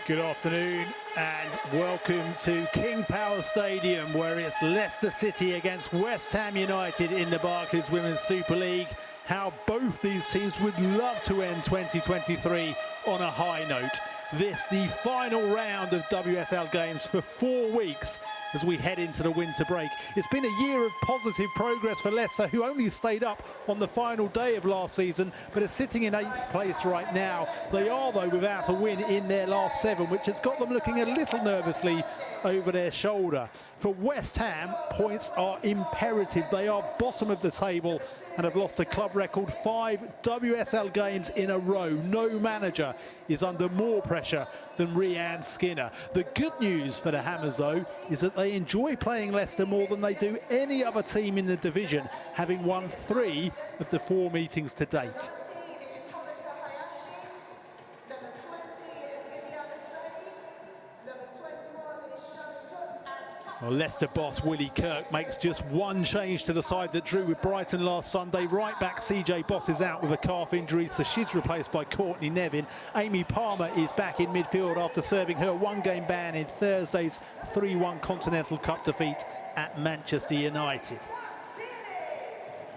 Good afternoon and welcome to King Power Stadium, where it's Leicester City against West Ham United in the Barclays Women's Super League. How both these teams would love to end 2023 on a high note. This, the final round of WSL games for 4 weeks as we head into the winter break. It's been a year of positive progress for Leicester, who only stayed up on the final day of last season, but are sitting in 8th place right now. They are, though, without a win in their last 7, which has got them looking a little nervously over their shoulder. For West Ham, points are imperative. They are bottom of the table and have lost a club record 5 WSL games in a row. No manager is under more pressure than Rhian Skinner. The good news for the Hammers, though, is that they enjoy playing Leicester more than they do any other team in the division, having won 3 of the 4 meetings to date. Well, Leicester boss Willie Kirk makes just one change to the side that drew with Brighton last Sunday. Right back CJ Boss is out with a calf injury, so she's replaced by Courtney Nevin. Amy Palmer is back in midfield after serving her 1-game ban in Thursday's 3-1 Continental Cup defeat at Manchester United.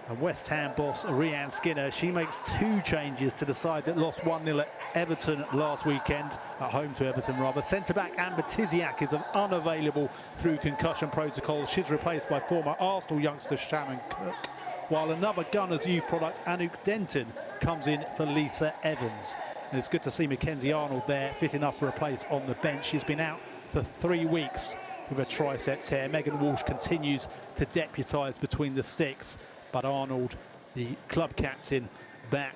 And West Ham boss Rhian Skinner, she makes 2 changes to the side that lost 1-0 at Everton last weekend, at home to Everton rather. Centre-back Amber Tiziak is unavailable through concussion protocol. She's replaced by former Arsenal youngster Shannon Cook, while another Gunners youth product, Anouk Denton, comes in for Lisa Evans. And it's good to see Mackenzie Arnold there, fit enough for a place on the bench. She's been out for 3 weeks with a tricep tear. Megan Walsh continues to deputise between the sticks, but Arnold, the club captain, back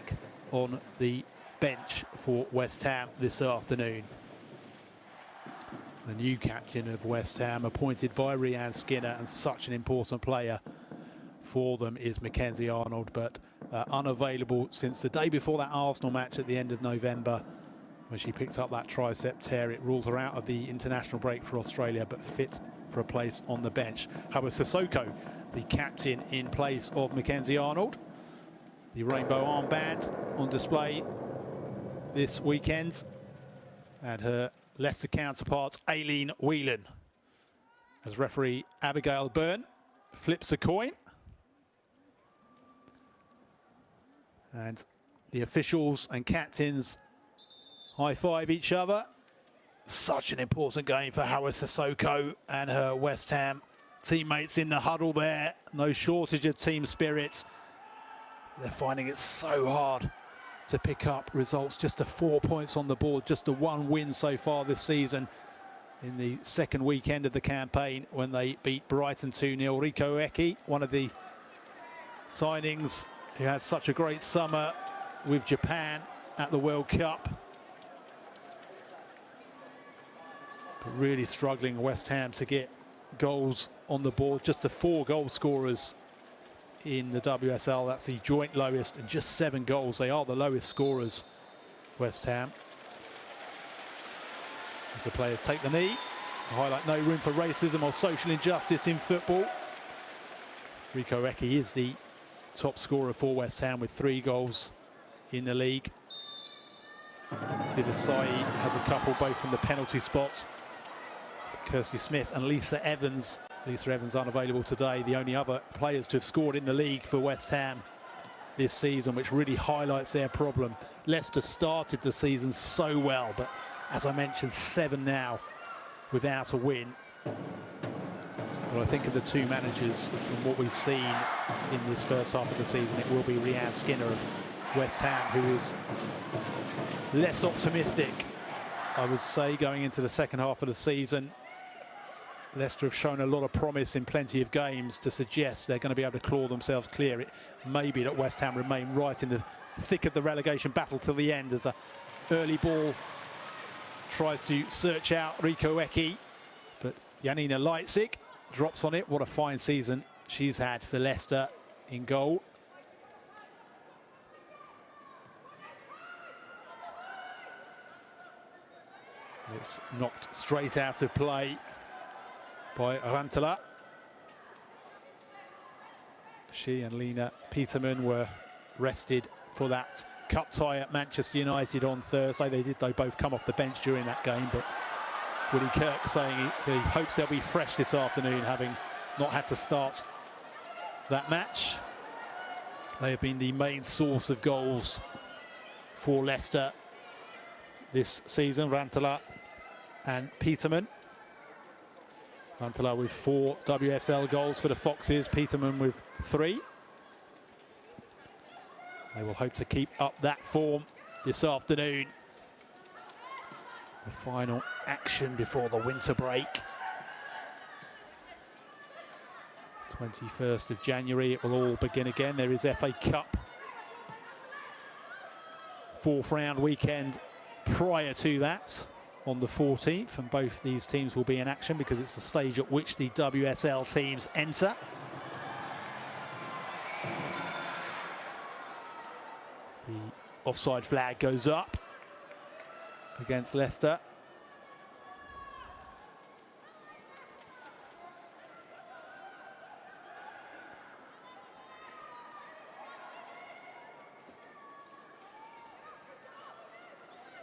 on the bench for West Ham this afternoon. The new captain of West Ham, appointed by Rhian Skinner, and such an important player for them, is Mackenzie Arnold, but unavailable since the day before that Arsenal match at the end of November, when she picked up that tricep tear. It rules her out of the international break for Australia, but fit for a place on the bench. Hawa Sissoko, the captain in place of Mackenzie Arnold. The rainbow armband on display this weekend, and her Leicester counterpart Aileen Whelan, as referee Abigail Byrne flips a coin, and the officials and captains high-five each other. Such an important game for Hawa Sissoko and her West Ham teammates in the huddle there. No shortage of team spirits. They're finding it so hard to pick up results. Just 4 points on the board, just the 1 win so far this season in the second weekend of the campaign, when they beat Brighton 2-0. Rico Eki, one of the signings who had such a great summer with Japan at the World Cup. But really struggling, West Ham, to get goals on the board. Just the 4 goal scorers in the WSL. That's the joint lowest, and just 7 goals. They are the lowest scorers, West Ham. As the players take the knee to highlight no room for racism or social injustice in football. Rico Eki is the top scorer for West Ham with 3 goals in the league. Vivasai has a couple both from the penalty spots. Kirsty Smith and Lisa Evans. Lisa Evans unavailable today, the only other players to have scored in the league for West Ham this season, which really highlights their problem. Leicester started the season so well, but as I mentioned, 7 now without a win. But I think of the 2 managers, from what we've seen in this first half of the season, it will be Rhian Skinner of West Ham, who is less optimistic, I would say, going into the second half of the season. Leicester have shown a lot of promise in plenty of games to suggest they're going to be able to claw themselves clear. It may be that West Ham remain right in the thick of the relegation battle till the end, as a early ball tries to search out Rico Eki, but Janina Leitzik drops on it. What a fine season she's had for Leicester in goal. It's knocked straight out of play by Rantala. She and Lena Peterman were rested for that cup tie at Manchester United on Thursday. They both come off the bench during that game, but Willie Kirk saying he hopes they'll be fresh this afternoon, having not had to start that match. They have been the main source of goals for Leicester this season, Rantanen and Peterman. Rantanen with 4 WSL goals for the Foxes, Peterman with 3. They will hope to keep up that form this afternoon. The final action before the winter break. 21st of January, it will all begin again. There is FA Cup 4th round weekend prior to that on the 14th, and both these teams will be in action because it's the stage at which the WSL teams enter. The offside flag goes up against Leicester.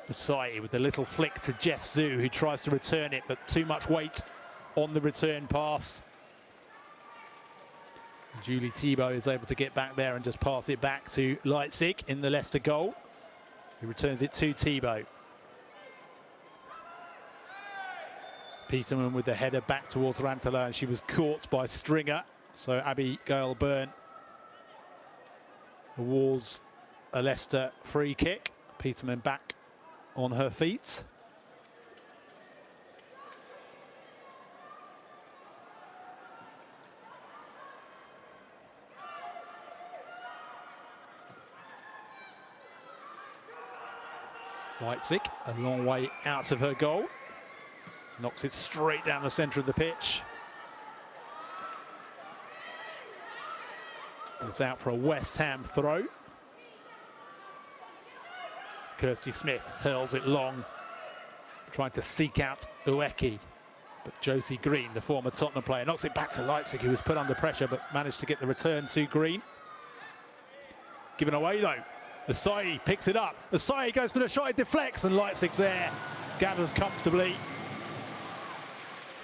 Masai with a little flick to Jess Zhu, who tries to return it, but too much weight on the return pass. Julie Thibault is able to get back there and just pass it back to Leipzig in the Leicester goal. He returns it to Thibault. Peterman with the header back towards Rantanen, and she was caught by Stringer. So Abigail Byrne awards a Leicester free kick. Peterman back on her feet. Leipzig a long way out of her goal. Knocks it straight down the centre of the pitch. It's out for a West Ham throw. Kirsty Smith hurls it long, trying to seek out Ueki. But Josie Green, the former Tottenham player, knocks it back to Leipzig, who was put under pressure but managed to get the return to Green. Given away though. Asai picks it up. Asai goes for the shot, it deflects, and Leipzig's there. Gathers comfortably.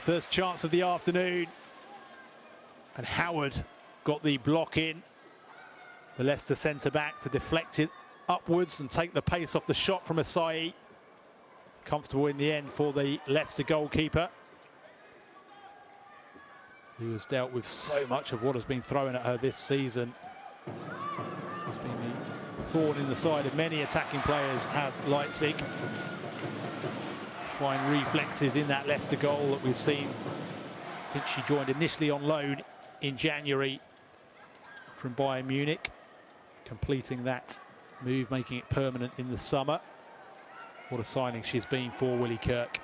First chance of the afternoon. And Howard got the block in. The Leicester centre-back to deflect it upwards and take the pace off the shot from Asai. Comfortable in the end for the Leicester goalkeeper, who has dealt with so much of what has been thrown at her this season. It's been the thorn in the side of many attacking players, has Leipzig. Fine reflexes in that Leicester goal that we've seen since she joined initially on loan in January from Bayern Munich, completing that move, making it permanent in the summer. What a signing she's been for Willie Kirk.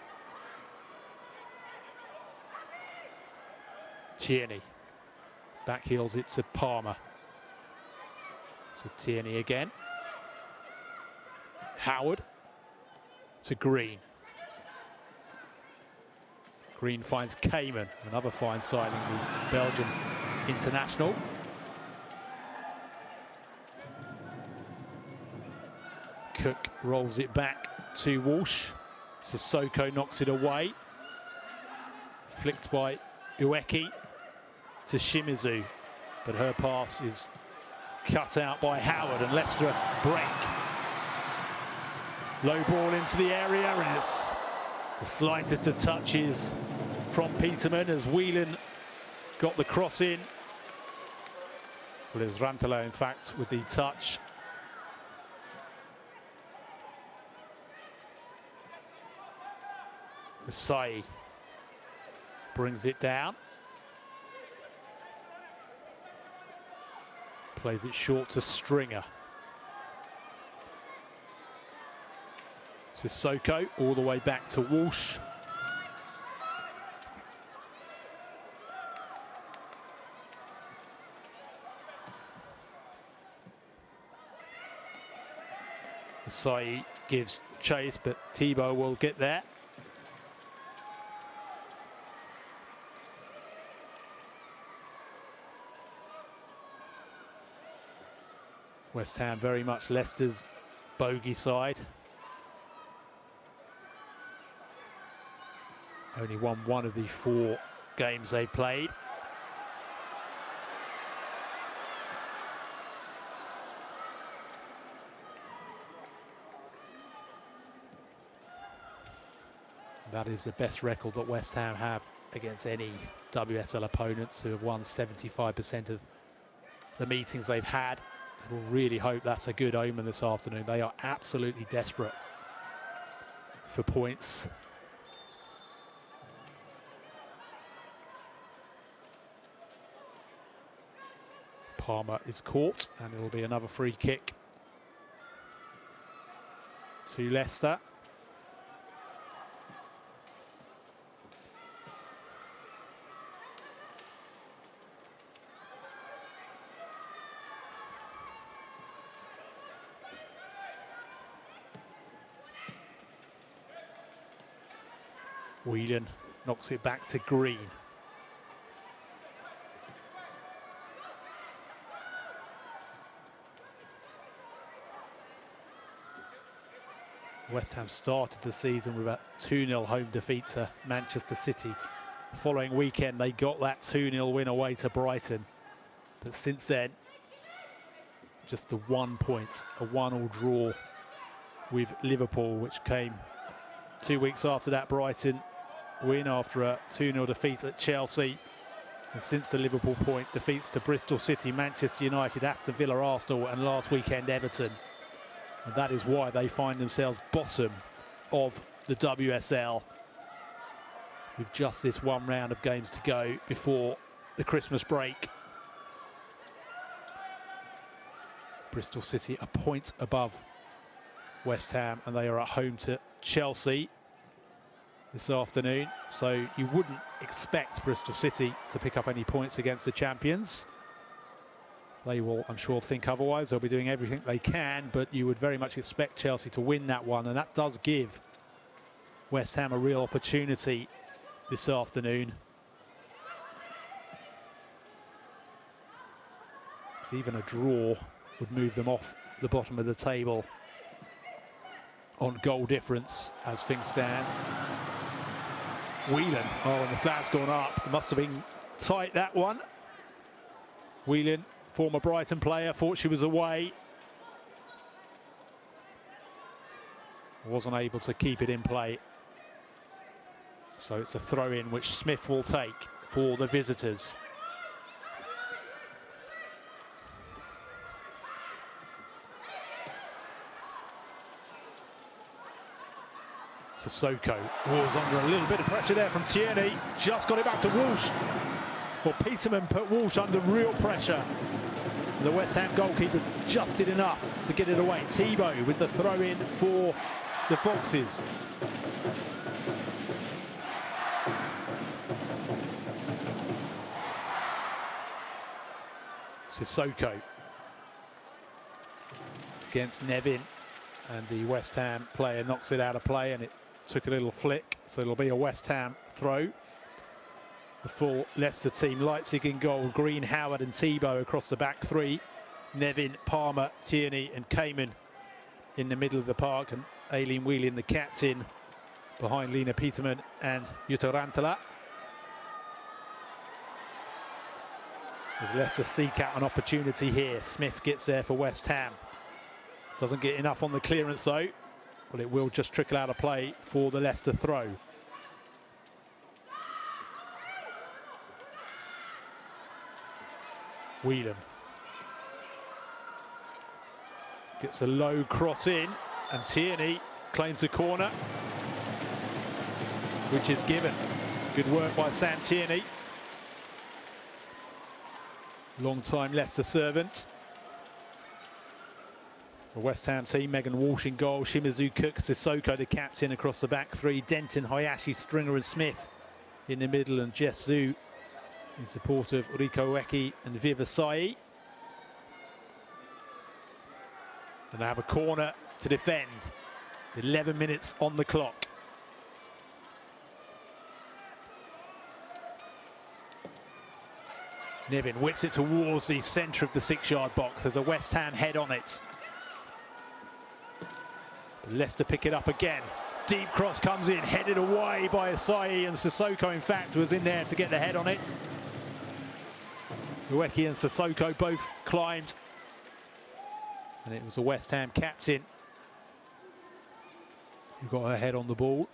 Tierney back heels it to Palmer. So Tierney again. Howard to Green. Green finds Cayman, another fine signing, the Belgian international. Cook rolls it back to Walsh. Sissoko knocks it away. Flicked by Ueki to Shimizu, but her pass is cut out by Howard, and Leicester break. Low ball into the area, and it's the slightest of touches from Peterman as Whelan got the cross in. Well, it was Rantanen, in fact, with the touch. Masai brings it down. Plays it short to Stringer. Sissoko all the way back to Walsh. Masai gives chase, but Thibault will get there. West Ham very much Leicester's bogey side. Only won one of the 4 games they've played. That is the best record that West Ham have against any WSL opponents, who have won 75% of the meetings they've had. We'll really hope that's a good omen this afternoon. They are absolutely desperate for points. Palmer is caught, and it'll be another free kick to Leicester. Whelan knocks it back to Green. West Ham started the season with a 2-0 home defeat to Manchester City. The following weekend, they got that 2-0 win away to Brighton. But since then, just the 1 point, a 1-1 draw with Liverpool, which came 2 weeks after that Brighton win after a 2-0 defeat at Chelsea. And since the Liverpool point, defeats to Bristol City, Manchester United, Aston Villa, Arsenal, and last weekend Everton. And that is why they find themselves bottom of the WSL, with just this 1 round of games to go before the Christmas break. Bristol City a point above West Ham, and they are at home to Chelsea this afternoon, so you wouldn't expect Bristol City to pick up any points against the champions. They will, I'm sure, think otherwise. They'll be doing everything they can, but you would very much expect Chelsea to win that one, and that does give West Ham a real opportunity this afternoon. So even a draw would move them off the bottom of the table on goal difference as things stand. Whelan, oh, and the flag's gone up. It must have been tight, that one. Whelan, former Brighton player, thought she was away. Wasn't able to keep it in play. So it's a throw-in which Smith will take for the visitors. Sissoko was under a little bit of pressure there from Tierney. Just got it back to Walsh. Well, Peterman put Walsh under real pressure. The West Ham goalkeeper just did enough to get it away. Thibault with the throw-in for the Foxes. Sissoko against Nevin, and the West Ham player knocks it out of play, and it took a little flick, so it'll be a West Ham throw. The full Leicester team, Leipzig in goal, Green, Howard and Thibault across the back three. Nevin, Palmer, Tierney and Cayman in the middle of the park, and Aileen Whelan, the captain, behind Lena Peterman and Jutta Rantala. As Leicester seek out an opportunity here. Smith gets there for West Ham. Doesn't get enough on the clearance though. Well, it will just trickle out of play for the Leicester throw. Whelan gets a low cross in, and Tierney claims a corner, which is given. Good work by Sam Tierney. Long-time Leicester servant. The West Ham team, Megan Walsh in goal, Shimizu Cook, Sissoko the captain across the back three, Denton, Hayashi, Stringer and Smith in the middle, and Jess Zhu in support of Riko Ueki and Vivasai. And they have a corner to defend. 11 minutes on the clock. Nevin whips it towards the centre of the 6-yard box. There's a West Ham head on it. Leicester pick it up again. Deep cross comes in, headed away by Asai, and Sissoko, in fact, was in there to get the head on it. Ueki and Sissoko both climbed. And it was the West Ham captain who got her head on the ball.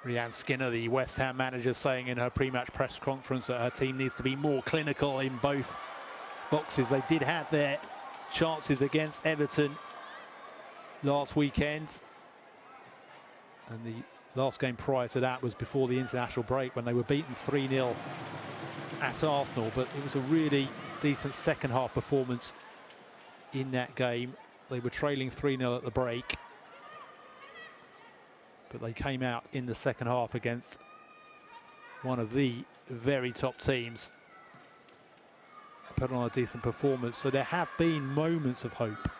Rhian Skinner, the West Ham manager, saying in her pre-match press conference that her team needs to be more clinical in both boxes. They did have their chances against Everton last weekend, and the last game prior to that was before the international break when they were beaten 3-0 at Arsenal. But it was a really decent second half performance in that game. They were trailing 3-0 at the break, but they came out in the second half against one of the very top teams, put on a decent performance. So there have been moments of hope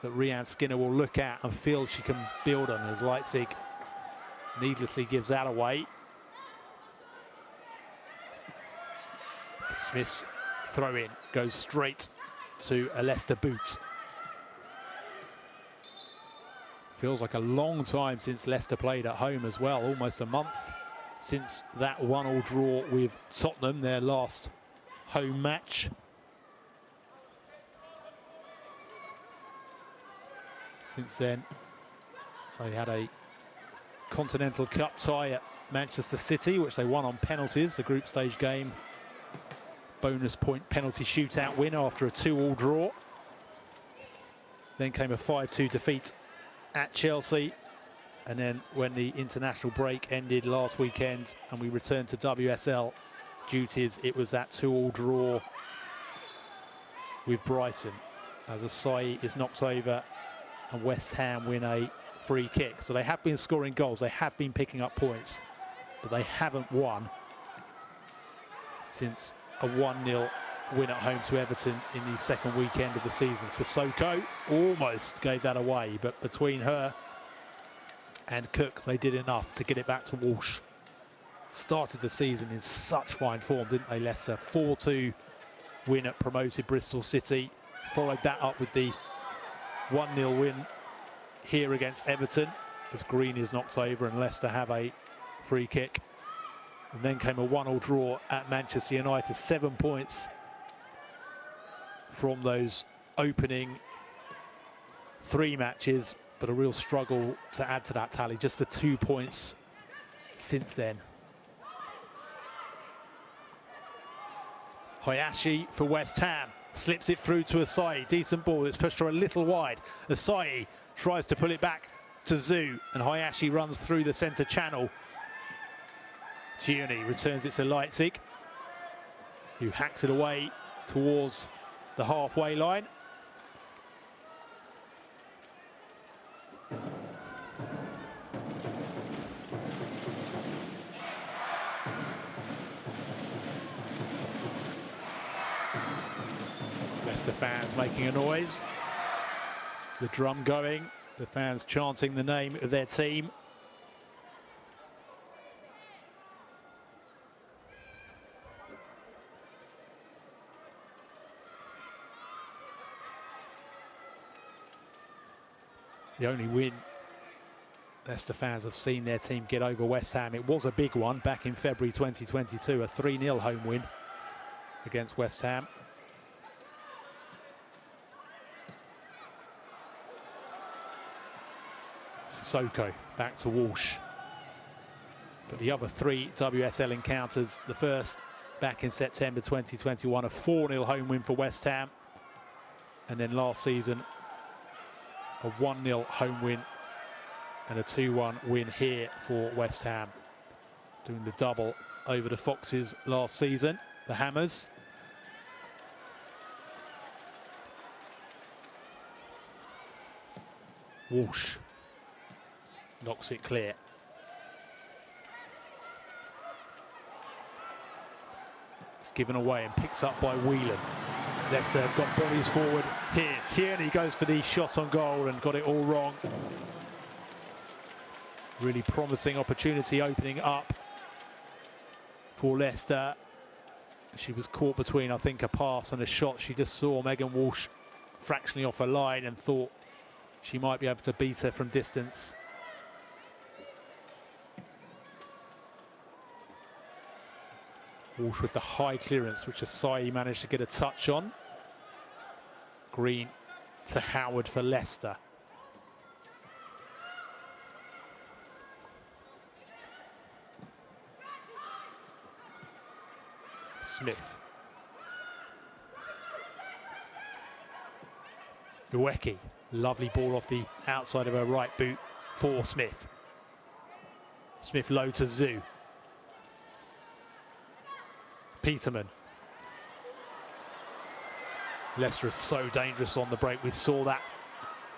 that Rhian Skinner will look at and feel she can build on, as Leipzig needlessly gives that away. Smith's throw-in goes straight to a Leicester boot. Feels like a long time since Leicester played at home as well, almost a month since that 1-1 draw with Tottenham, their last home match. Since then, they had a Continental Cup tie at Manchester City, which they won on penalties, the group stage game. Bonus point penalty shootout win after a 2-2 draw. Then came a 5-2 defeat at Chelsea, and then when the international break ended last weekend and we returned to WSL duties, it was that 2-2 draw with Brighton as Asai is knocked over and West Ham win a free kick. So they have been scoring goals, they have been picking up points, but they haven't won since a 1-0 win at home to Everton in the second weekend of the season. Sissoko almost gave that away, but between her and Cook, they did enough to get it back to Walsh. Started the season in such fine form, didn't they, Leicester? 4-2 win at promoted Bristol City. Followed that up with the 1-0 win here against Everton, as Green is knocked over and Leicester have a free kick. And then came a 1-1 draw at Manchester United. 7 points from those opening 3 matches, but a real struggle to add to that tally. Just the 2 points since then. Hayashi for West Ham slips it through to Asai. Decent ball. It's pushed her a little wide. Asai tries to pull it back to Zhu, and Hayashi runs through the centre channel. Tierney returns it to Leipzig, who hacks it away towards the halfway line. Leicester fans making a noise. The drum going, the fans chanting the name of their team. The only win Leicester fans have seen their team get over West Ham, it was a big one back in February 2022, a 3-0 home win against West Ham. Sissoko back to Walsh. But the other 3 WSL encounters, the first back in September 2021, a 4-0 home win for West Ham. And then last season, a 1-0 home win and a 2-1 win here for West Ham. Doing the double over the Foxes last season, the Hammers. Walsh knocks it clear. It's given away and picks up by Whelan. Leicester have got bodies forward here. Tierney goes for the shot on goal and got it all wrong. Really promising opportunity opening up for Leicester. She was caught between, I think, a pass and a shot. She just saw Megan Walsh fractionally off her line and thought she might be able to beat her from distance. Walsh with the high clearance, which Asai managed to get a touch on. Green to Howard for Leicester. Smith. Ueki, lovely ball off the outside of her right boot for Smith. Smith low to Zhu. Peterman. Leicester is so dangerous on the break. We saw that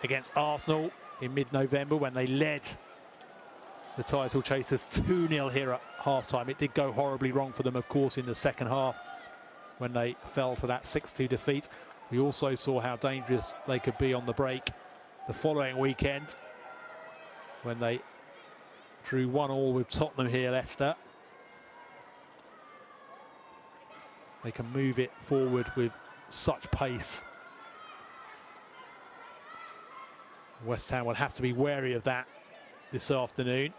against Arsenal in mid-November when they led the title chasers 2-0 here at half-time. It did go horribly wrong for them, of course, in the second half when they fell to that 6-2 defeat. We also saw how dangerous they could be on the break the following weekend when they drew 1-1 with Tottenham here, Leicester. They can move it forward with such pace. West Ham will have to be wary of that this afternoon.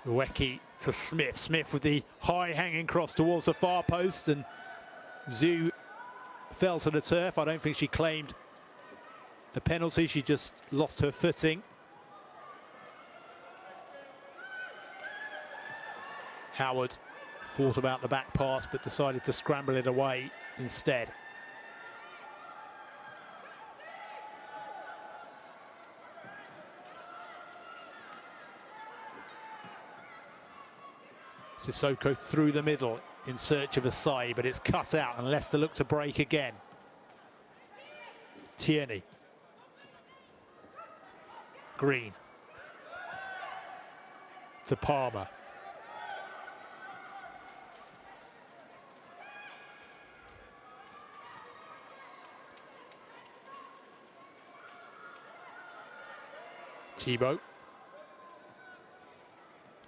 Ueki to Smith. Smith with the high hanging cross towards the far post, and Zhu fell to the turf. I don't think she claimed a penalty. She just lost her footing. Howard thought about the back pass but decided to scramble it away instead. Sissoko through the middle in search of Asai, but it's cut out and Leicester look to break again. Tierney. Green. To Palmer. Thibaut.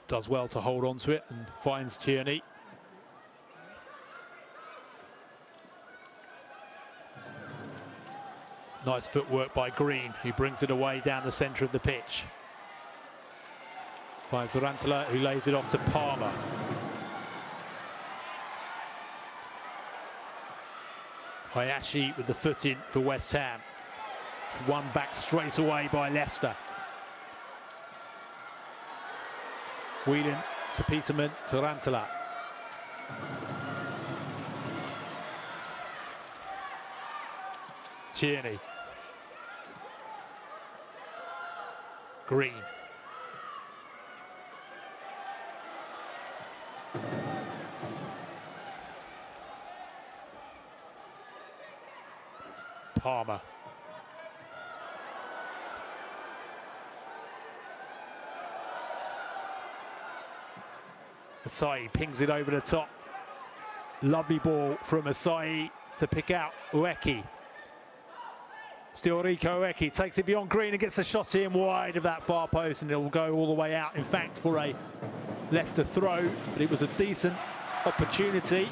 Does well to hold on to it and finds Tierney. Nice footwork by Green, who brings it away down the centre of the pitch. Finds Zorantala, who lays it off to Palmer. Hayashi with the foot in for West Ham. It's won back straight away by Leicester. Whelan to Peterman, to Rantala. Tierney. Green. Palmer. Asai pings it over the top. Lovely ball from Asai to pick out Ueki. Still Rico Ueki takes it beyond Green and gets a shot in wide of that far post, and it will go all the way out, in fact, for a Leicester throw, but it was a decent opportunity.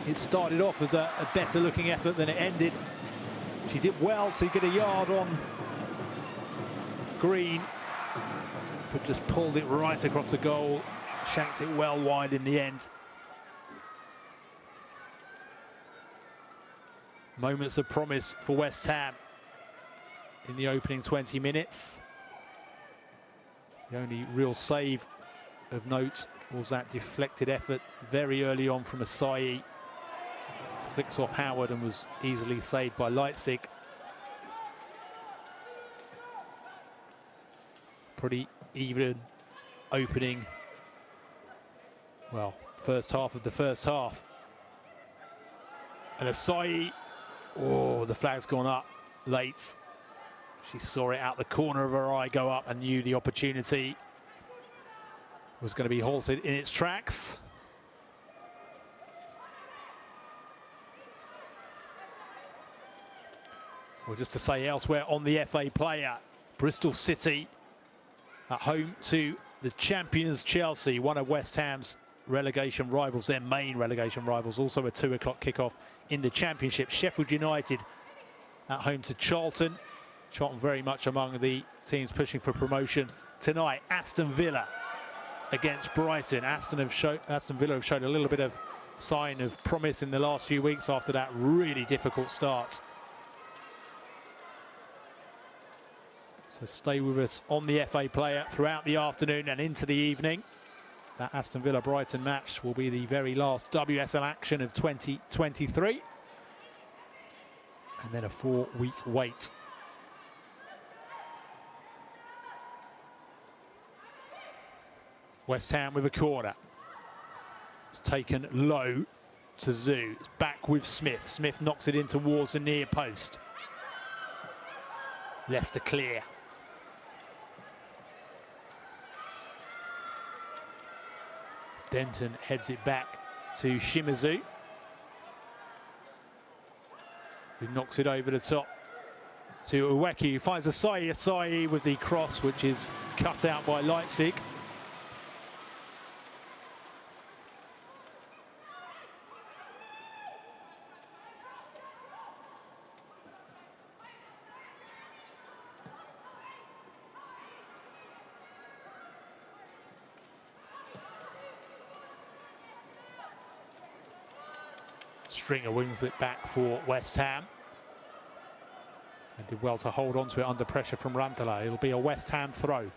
It started off as a better looking effort than it ended. She did well to get a yard on Green, but just pulled it right across the goal, shanked it well wide in the end. Moments of promise for West Ham in the opening 20 minutes. The only real save of note was that deflected effort very early on from Asai. Flicks off Howard and was easily saved by Leipzig. Pretty even opening, well, first half of the first half. And Asai, oh, the flag's gone up late. She saw it out the corner of her eye go up and knew the opportunity was going to be halted in its tracks. Well, just to say elsewhere on the FA player, Bristol City at home to the champions Chelsea, one of West Ham's relegation rivals, their main relegation rivals, also a 2 o'clock kickoff in the Championship. Sheffield United at home to Charlton. Charlton very much among the teams pushing for promotion tonight. Aston Villa against Brighton. Aston Villa have showed a little bit of sign of promise in the last few weeks after that really difficult start. So stay with us on the FA player throughout the afternoon and into the evening. That Aston Villa-Brighton match will be the very last WSL action of 2023. And then a 4-week wait. West Ham with a corner. It's taken low to Zhu. It's back with Smith. Smith knocks it in towards the near post. Leicester clear. Denton heads it back to Shimizu, who knocks it over the top to Uweki, who finds Asai. Asai with the cross, which is cut out by Leipzig. Stringer wings it back for West Ham. And did well to hold on to it under pressure from Rantala. It'll be a West Ham throw.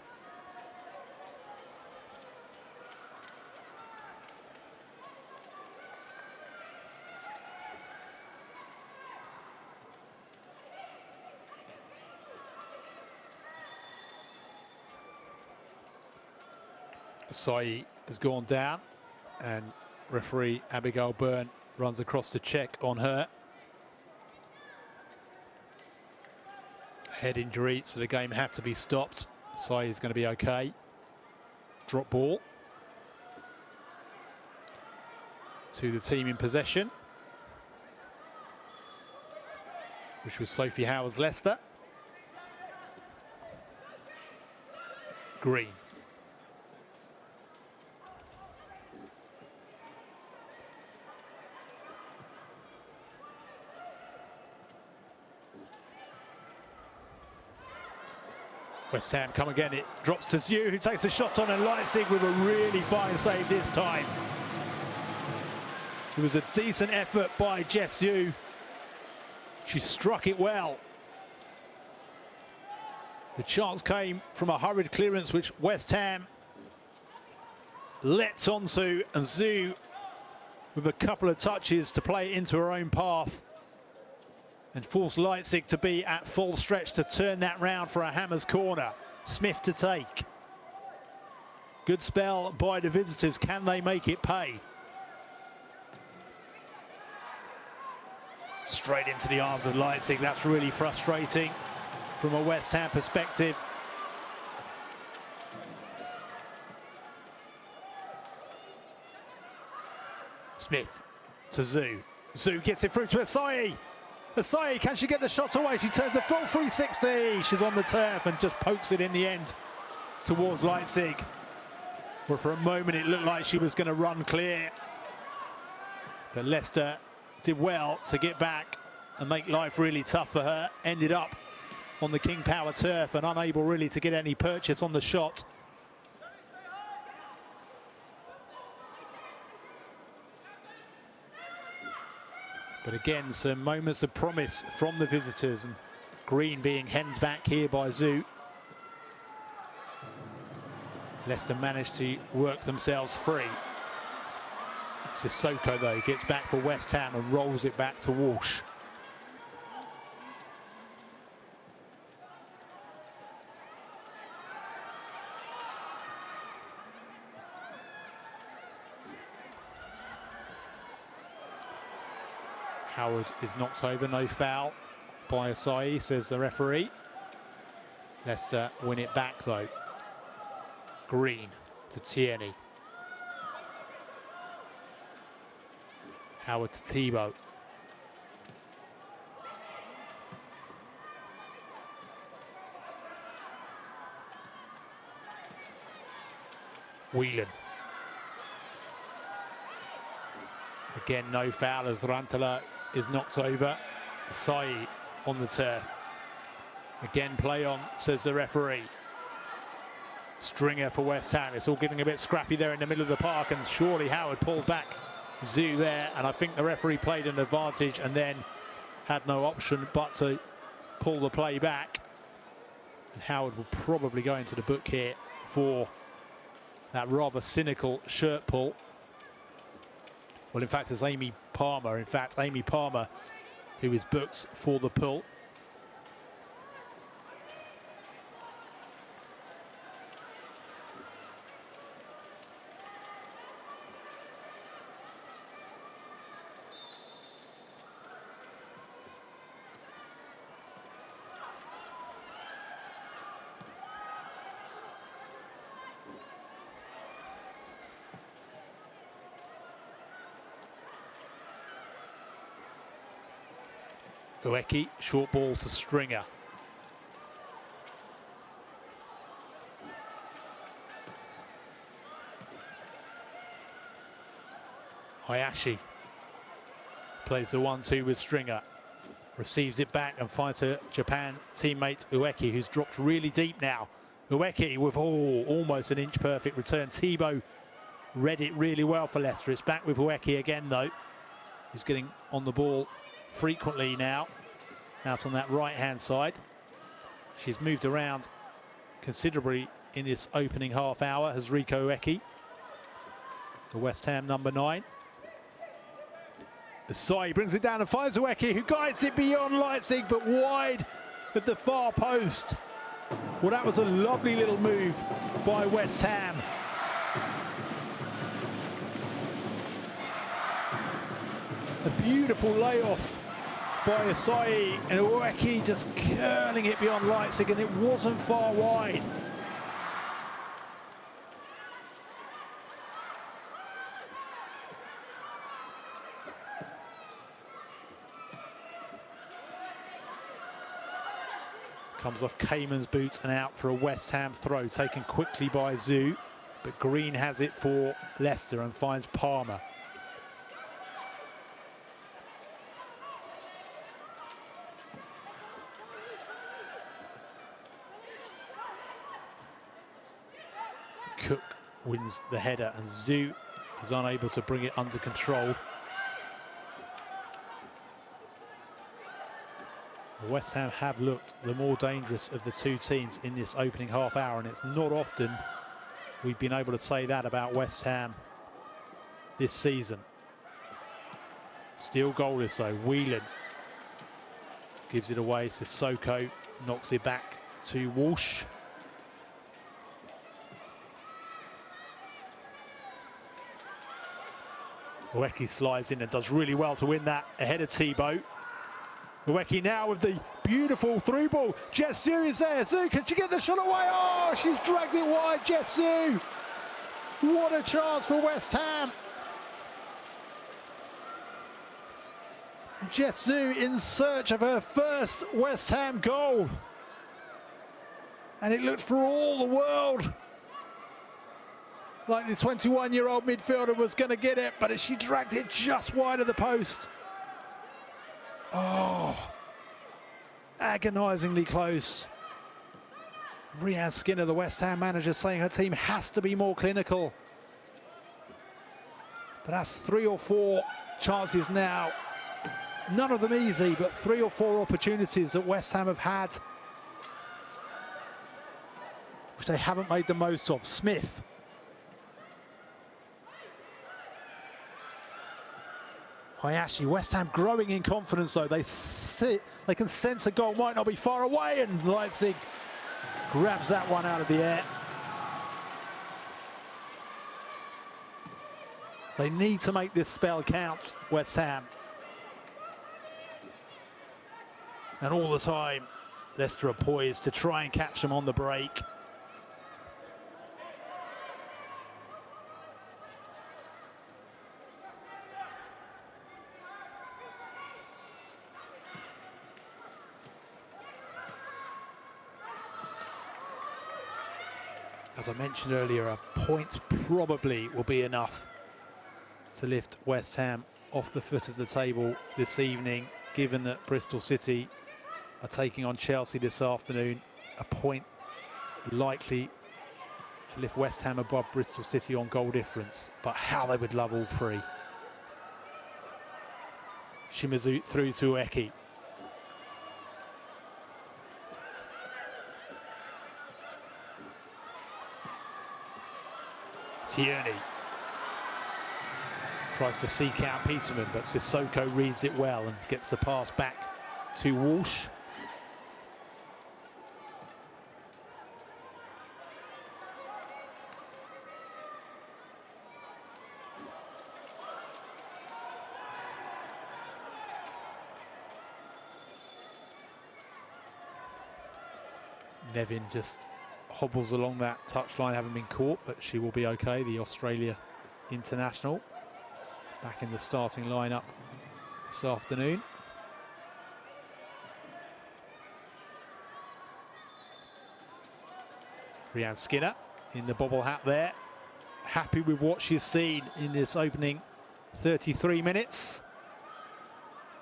Asai has gone down and referee Abigail Byrne runs across to check on her. Head injury, so the game had to be stopped. Asai is going to be okay. Drop ball to the team in possession, which was Sophie Howard's Leicester. Green. West Ham come again, it drops to Zhu, who takes a shot on, and Leipzig with a really fine save this time. It was a decent effort by Jess Zhu. She struck it well. The chance came from a hurried clearance, which West Ham leapt onto, and Zhu with a couple of touches to play it into her own path and force Leipzig to be at full stretch to turn that round for a Hammers corner. Smith to take. Good spell by the visitors. Can they make it pay? Straight into the arms of Leipzig. That's really frustrating from a West Ham perspective. Smith to Zhu. Zhu gets it through to Asai. Asai, can she get the shot away? She turns a full 360. She's on the turf and just pokes it in the end towards Leipzig, where for a moment it looked like she was going to run clear. But Leicester did well to get back and make life really tough for her. Ended up on the King Power turf and unable really to get any purchase on the shot. But again, some moments of promise from the visitors, and Green being hemmed back here by Zhu. Leicester managed to work themselves free. Sissoko, though, gets back for West Ham and rolls it back to Walsh. Howard is knocked over, no foul by Asai, says the referee. Leicester win it back though. Green to Tierney. Howard to Thibault. Whelan. Again, no foul as Rantala is knocked over. Asai on the turf. Again, play on, says the referee. Stringer for West Ham. It's all getting a bit scrappy there in the middle of the park, and surely Howard pulled back Zhu there, and I think the referee played an advantage and then had no option but to pull the play back. And Howard will probably go into the book here for that rather cynical shirt pull. Well, in fact, it's Amy Palmer. In fact, Amy Palmer, who is booked for the pull. Ueki, short ball to Stringer. Hayashi plays the 1-2 with Stringer. Receives it back and finds her Japan teammate Ueki, who's dropped really deep now. Ueki with almost an inch perfect return. Thibault read it really well for Leicester. It's back with Ueki again though, who's getting on the ball frequently now, out on that right-hand side. She's moved around considerably in this opening half hour, has Rico Ueki, the West Ham number 9. Asai brings it down and finds Ueki, who guides it beyond Leipzig, but wide at the far post. Well, that was a lovely little move by West Ham. A beautiful layoff by Asai, and Ueki just curling it beyond Leipzig, and it wasn't far wide. Comes off Cayman's boot and out for a West Ham throw, taken quickly by Zhu, but Green has it for Leicester and finds Palmer. Cook wins the header and Zhu is unable to bring it under control. West Ham have looked the more dangerous of the two teams in this opening half hour, and it's not often we've been able to say that about West Ham this season. Still goalless though. Whelan gives it away. Sissoko knocks it back to Walsh. Ueki slides in and does really well to win that ahead of Thibault. Ueki now with the beautiful through ball. Jess Zhu is there. Zhu, can she get the shot away? Oh, she's dragged it wide, Jess Zhu. What a chance for West Ham. Jess Zhu in search of her first West Ham goal. And it looked for all the world like the 21-year-old midfielder was going to get it, but she dragged it just wide of the post. Oh, agonisingly close. Rhian Skinner, the West Ham manager, saying her team has to be more clinical. But that's 3 or 4 chances now. None of them easy, but 3 or 4 opportunities that West Ham have had, which they haven't made the most of. Smith. Hayashi. West Ham growing in confidence though. They can sense a goal might not be far away, and Leipzig grabs that one out of the air. They need to make this spell count, West Ham. And all the time, Leicester are poised to try and catch them on the break. As I mentioned earlier, a point probably will be enough to lift West Ham off the foot of the table this evening, given that Bristol City are taking on Chelsea this afternoon. A point likely to lift West Ham above Bristol City on goal difference, but how they would love all three. Shimizu through to Eki. Tierney tries to seek out Peterman, but Sissoko reads it well and gets the pass back to Walsh. Nevin just hobbles along that touchline, having been caught, but she will be okay. The Australia international back in the starting lineup this afternoon. Rhian Skinner in the bobble hat there, happy with what she's seen in this opening 33 minutes.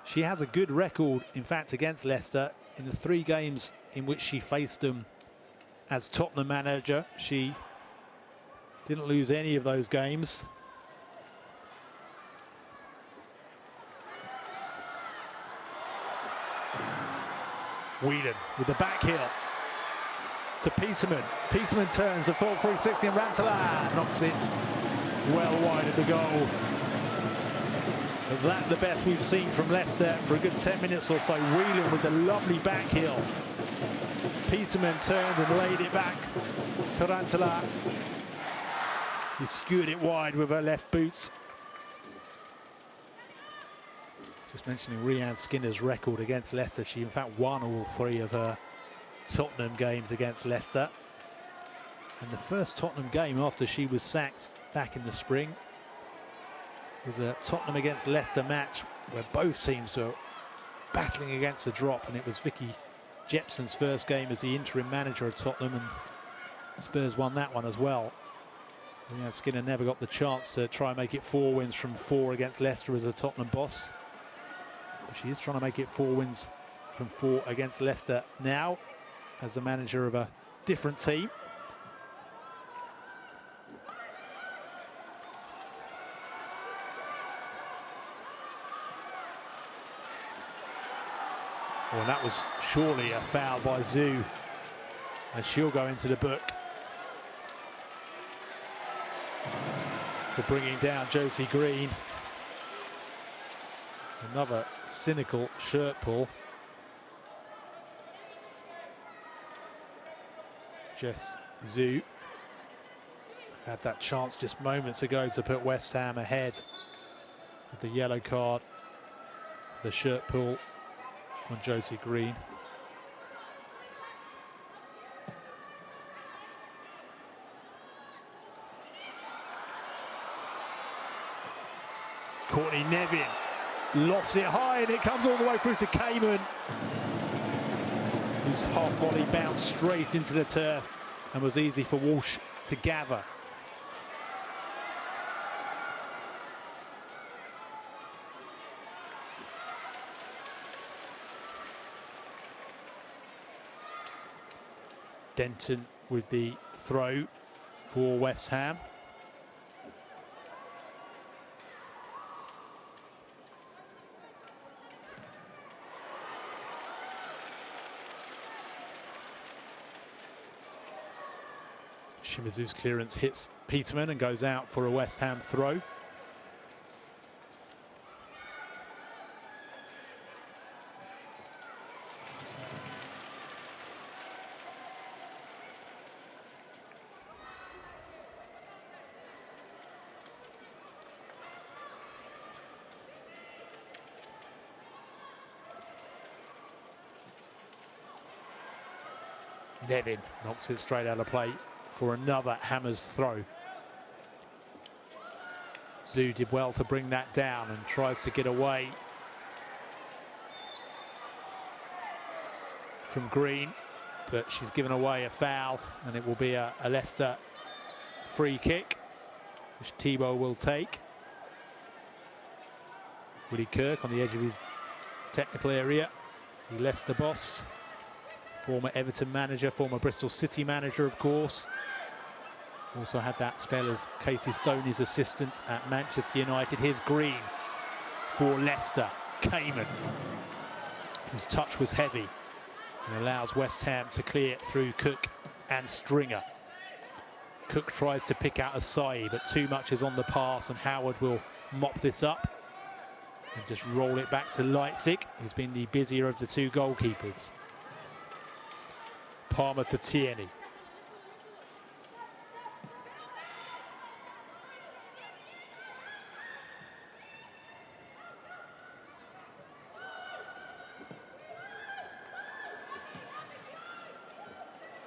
She has a good record, in fact, against Leicester. In the 3 games in which she faced them as Tottenham manager, she didn't lose any of those games. Whelan with the back heel to Peterman. Peterman turns the full 360 and Rantala knocks it well wide of the goal. But that the best we've seen from Leicester for a good 10 minutes or so. Whelan with the lovely back heel. Peterman turned and laid it back to Rantala. He skewered it wide with her left boots. Just mentioning Rhian Skinner's record against Leicester. She in fact won all 3 of her Tottenham games against Leicester. And the first Tottenham game after she was sacked back in the spring was a Tottenham against Leicester match where both teams were battling against the drop, and it was Vicky Jepson's first game as the interim manager of Tottenham, and Spurs won that one as well. Rhian Skinner never got the chance to try and make it 4 wins from 4 against Leicester as a Tottenham boss. But she is trying to make it 4 wins from 4 against Leicester now as the manager of a different team. Well, and that was surely a foul by Zhu, and she'll go into the book for bringing down Josie Green. Another cynical shirt pull. Jess Zhu had that chance just moments ago to put West Ham ahead with the yellow card for the shirt pull on Josie Green. Courtney Nevin lofts it high and it comes all the way through to Cayman, whose half volley bounced straight into the turf and was easy for Walsh to gather. Denton with the throw for West Ham. Shimizu's clearance hits Peterman and goes out for a West Ham throw. Nevin knocks it straight out of play for another Hammers throw. Zhu did well to bring that down and tries to get away from Green, but she's given away a foul, and it will be a Leicester free kick, which Thibault will take. Willie Kirk on the edge of his technical area, the Leicester boss, former Everton manager, former Bristol City manager, of course. Also had that spell as Casey Stoney's assistant at Manchester United. Here's Green for Leicester. Cayman, whose touch was heavy, and allows West Ham to clear through Cook and Stringer. Cook tries to pick out Asai, but too much is on the pass, and Howard will mop this up and just roll it back to Leipzig, who's been the busier of the two goalkeepers. Palmer to Tierney.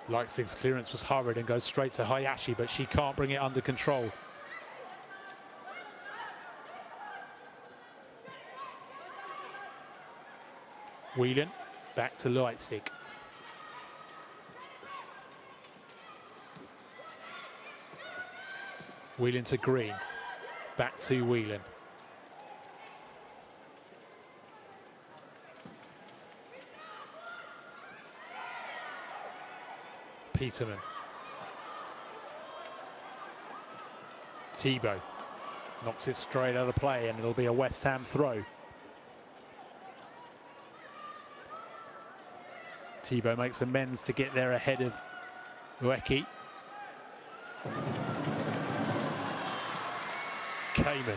Leipzig's clearance was hurried and goes straight to Hayashi, but she can't bring it under control. Whelan back to Leipzig. Whelan to Green. Back to Whelan. Peterman. Thibault knocks it straight out of play, and it'll be a West Ham throw. Thibault makes amends to get there ahead of Ueki. Cayman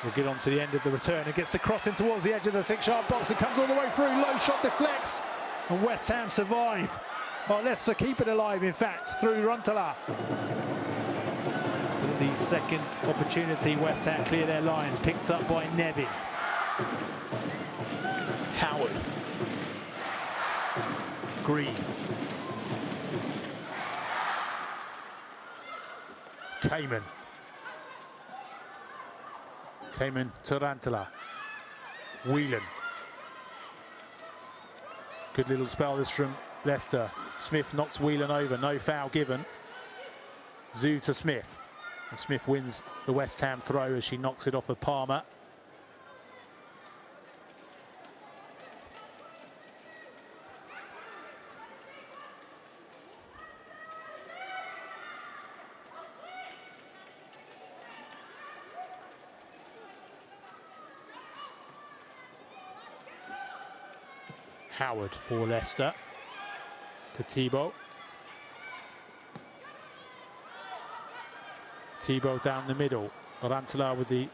will get on to the end of the return and gets the cross in towards the edge of the 6-yard box. It comes all the way through, low shot deflects, and West Ham survive. Well, Leicester keep it alive, in fact, through Runtala. But at the second opportunity, West Ham clear their lines, picked up by Nevin. Howard. Green. Cayman to Runtala. Whelan. Good little spell this from Leicester. Smith knocks Whelan over, no foul given. Zhu to Smith. And Smith wins the West Ham throw as she knocks it off of Palmer. Howard for Leicester to Thibault. Thibault down the middle. Runtala with the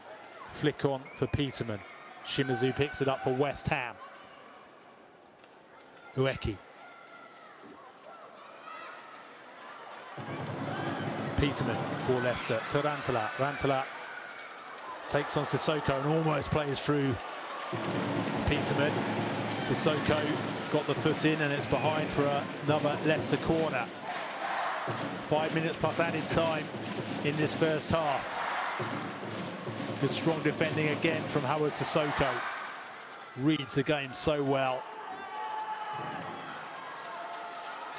flick on for Peterman. Shimizu picks it up for West Ham. Ueki. Peterman for Leicester to Runtala. Runtala takes on Sissoko and almost plays through Peterman. Sissoko got the foot in, and it's behind for another Leicester corner. 5 minutes plus added time in this first half. Good strong defending again from Howard Sissoko. Reads the game so well.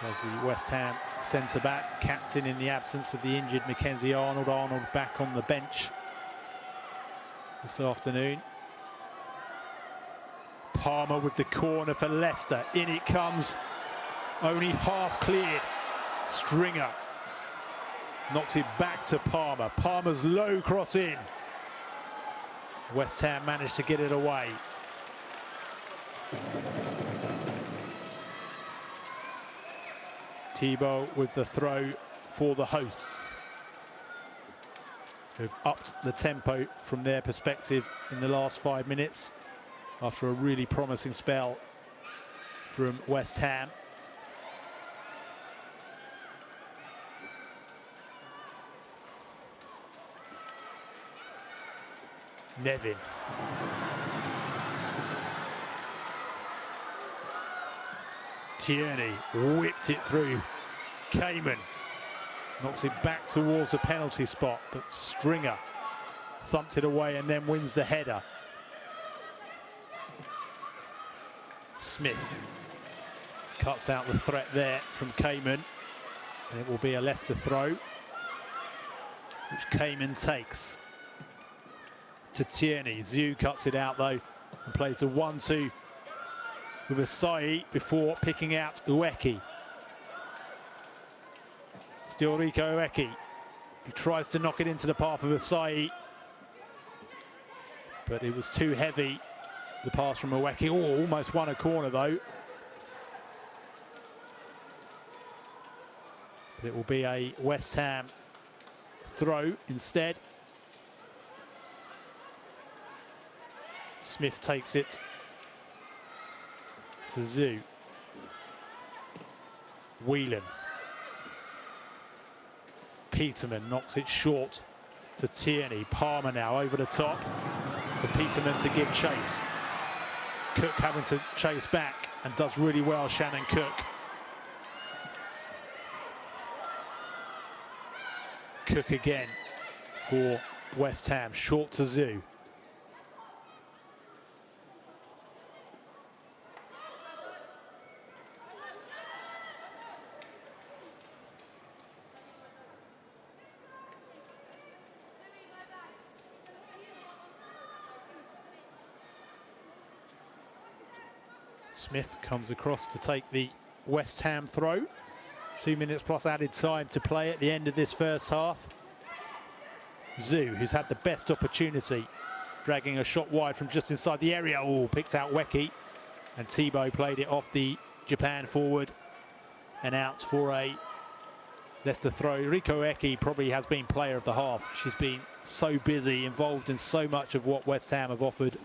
As the West Ham centre-back, captain in the absence of the injured Mackenzie Arnold. Arnold back on the bench this afternoon. Palmer with the corner for Leicester. In it comes, only half cleared. Stringer knocks it back to Palmer. Palmer's low cross in. West Ham managed to get it away. Thibault with the throw for the hosts, who've upped the tempo from their perspective in the last 5 minutes after a really promising spell from West Ham. Nevin. Tierney whipped it through. Cayman knocks it back towards the penalty spot, but Stringer thumped it away and then wins the header. Smith cuts out the threat there from Cayman, and it will be a Leicester throw, which Cayman takes to Tierney. Zhu cuts it out though and plays a 1-2 with Asai before picking out Ueki. Still Rico Ueki, who tries to knock it into the path of Asai, but it was too heavy, the pass from Ueki. Oh, almost won a corner though. But it will be a West Ham throw instead. Smith takes it to Zhu. Whelan. Peterman knocks it short to Tierney. Palmer now over the top for Peterman to give chase. Cook having to chase back and does really well, Shannon Cook. Cook again for West Ham, short to Zhu. Smith comes across to take the West Ham throw. 2 minutes plus added time to play at the end of this first half. Zhu, who's had the best opportunity, dragging a shot wide from just inside the area. Oh, picked out Ueki, and Thibaut played it off the Japan forward and out for a Leicester throw. Rico Ueki probably has been player of the half. She's been so busy, involved in so much of what West Ham have offered.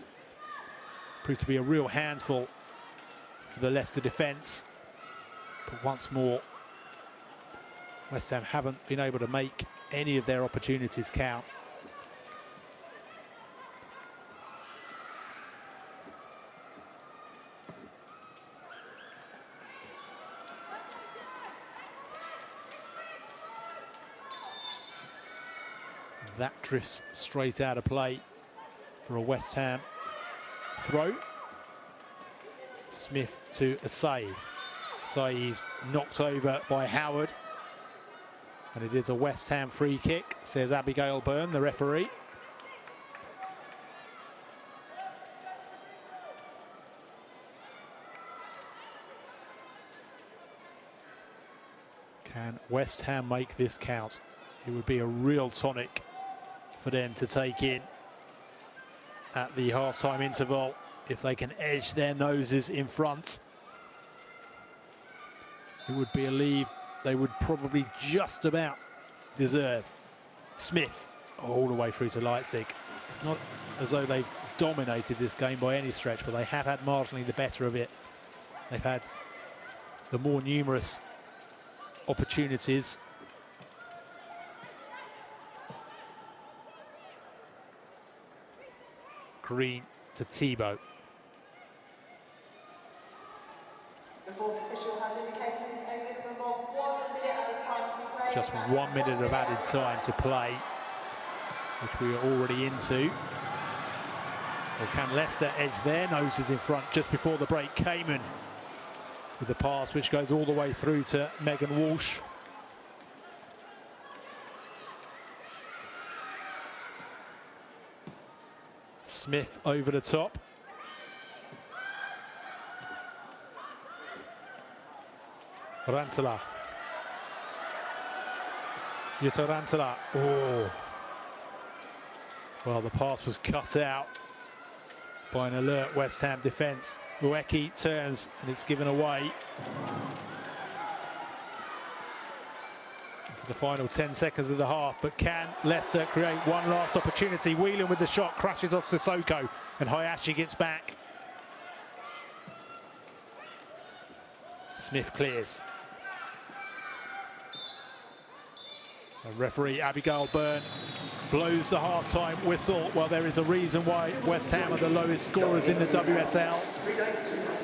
Proved to be a real handful for the Leicester defence. But once more, West Ham haven't been able to make any of their opportunities count. That drifts straight out of play for a West Ham throw. Smith to Asai. Asai's knocked over by Howard. And it is a West Ham free kick, says Abigail Byrne, the referee. Can West Ham make this count? It would be a real tonic for them to take in at the half-time interval if they can edge their noses in front. It would be a lead they would probably just about deserve. Smith all the way through to Leipzig. It's not as though they've dominated this game by any stretch, but they have had marginally the better of it. They've had the more numerous opportunities. Green to Thibaut. The fourth official has indicated a minimum of 1 minute added time to be played. Just 1 minute of added time to play, which we are already into. Or can Leicester edge their noses in front just before the break? Cayman with the pass, which goes all the way through to Megan Walsh. Smith over the top. Rantala. Jutta Rantala. Oh. Well, the pass was cut out by an alert West Ham defence. Ueki turns and it's given away. Into the final 10 seconds of the half, but can Leicester create one last opportunity? Whelan with the shot, crashes off Sissoko, and Hayashi gets back. Smith clears. And referee Abigail Byrne blows the half-time whistle. Well, there is a reason why West Ham are the lowest scorers in the WSL.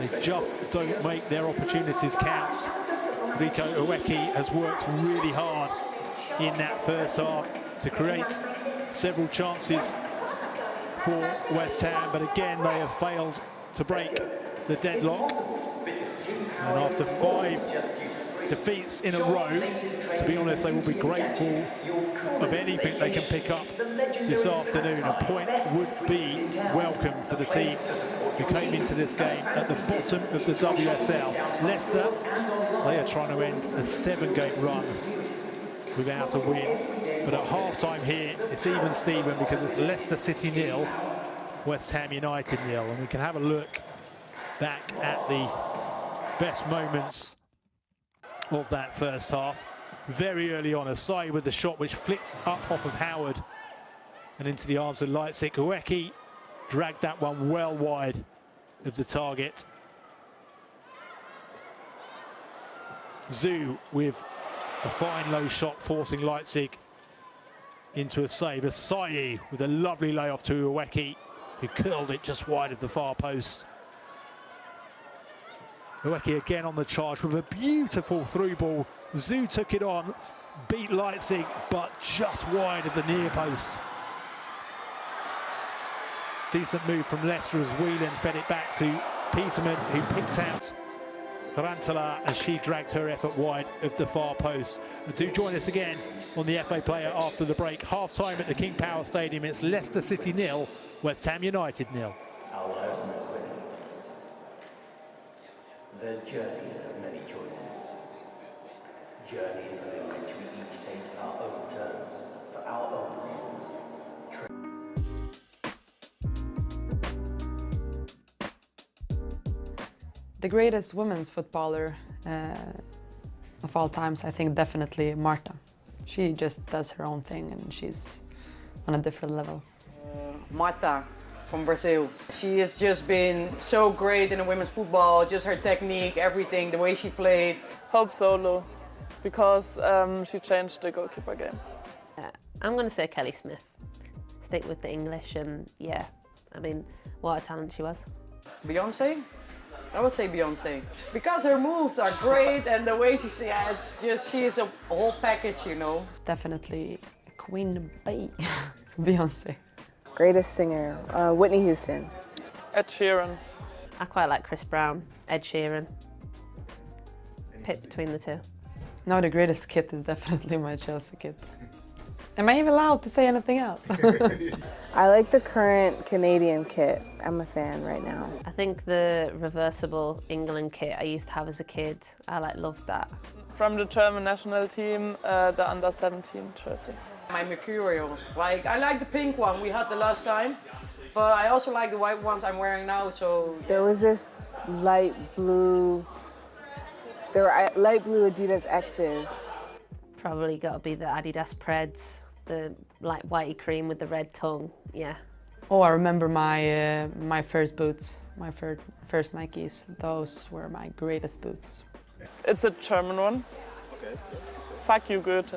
They just don't make their opportunities count. Rico Uweki has worked really hard in that first half to create several chances for West Ham, but again they have failed to break the deadlock. And after 5 defeats in a row, to be honest, they will be grateful of anything they can pick up this afternoon. A point would be welcome for the team who came into this game at the bottom of the WSL. Leicester, they are trying to end a 7-game run without a win. But at half-time here, it's even Steven, because it's Leicester City 0, West Ham United 0. And we can have a look back at the best moments of that first half. Very early on, Asai with the shot which flicked up off of Howard and into the arms of Leipzig. Uweki dragged that one well wide of the target. Zhu with a fine low shot, forcing Leipzig into a save. Asai with a lovely layoff to Uweki, who curled it just wide of the far post. Uweki again on the charge with a beautiful through ball. Zhu took it on, beat Leipzig, but just wide of the near post. Decent move from Leicester as Whelan fed it back to Peterman, who picked out Rantala as she dragged her effort wide of the far post. And do join us again on the FA Player after the break. Half-time at the King Power Stadium. It's Leicester City 0, West Ham United 0. Our lives move quickly. Their journeys have many choices. Journeys within which we each take our own turns for our own reasons. The greatest women's footballer of all times, I think definitely Marta. She just does her own thing and she's on a different level. Marta from Brazil. She has just been so great in the women's football, just her technique, everything, the way she played. Hope Solo, because she changed the goalkeeper game. I'm going to say Kelly Smith. Stick with the English, and yeah, I mean, what a talent she was. Beyonce? I would say Beyonce. Because her moves are great and the way she adds, just she is a whole package, you know. Definitely Queen Bee, Beyonce. Greatest singer, Whitney Houston. Ed Sheeran. I quite like Chris Brown, Ed Sheeran. Pick between the two. No, the greatest kit is definitely my Chelsea kit. Am I even allowed to say anything else? I like the current Canadian kit. I'm a fan right now. I think the reversible England kit I used to have as a kid, I loved that. From the German national team, the under-17 jersey. My Mercurial. I like the pink one we had the last time, but I also like the white ones I'm wearing now, so... There was this light blue Adidas X's. Probably got to be the Adidas Preds, the light whitey cream with the red tongue, yeah. Oh, I remember my first boots, my first Nikes. Those were my greatest boots. It's a German one. Okay. Fuck you, Goethe.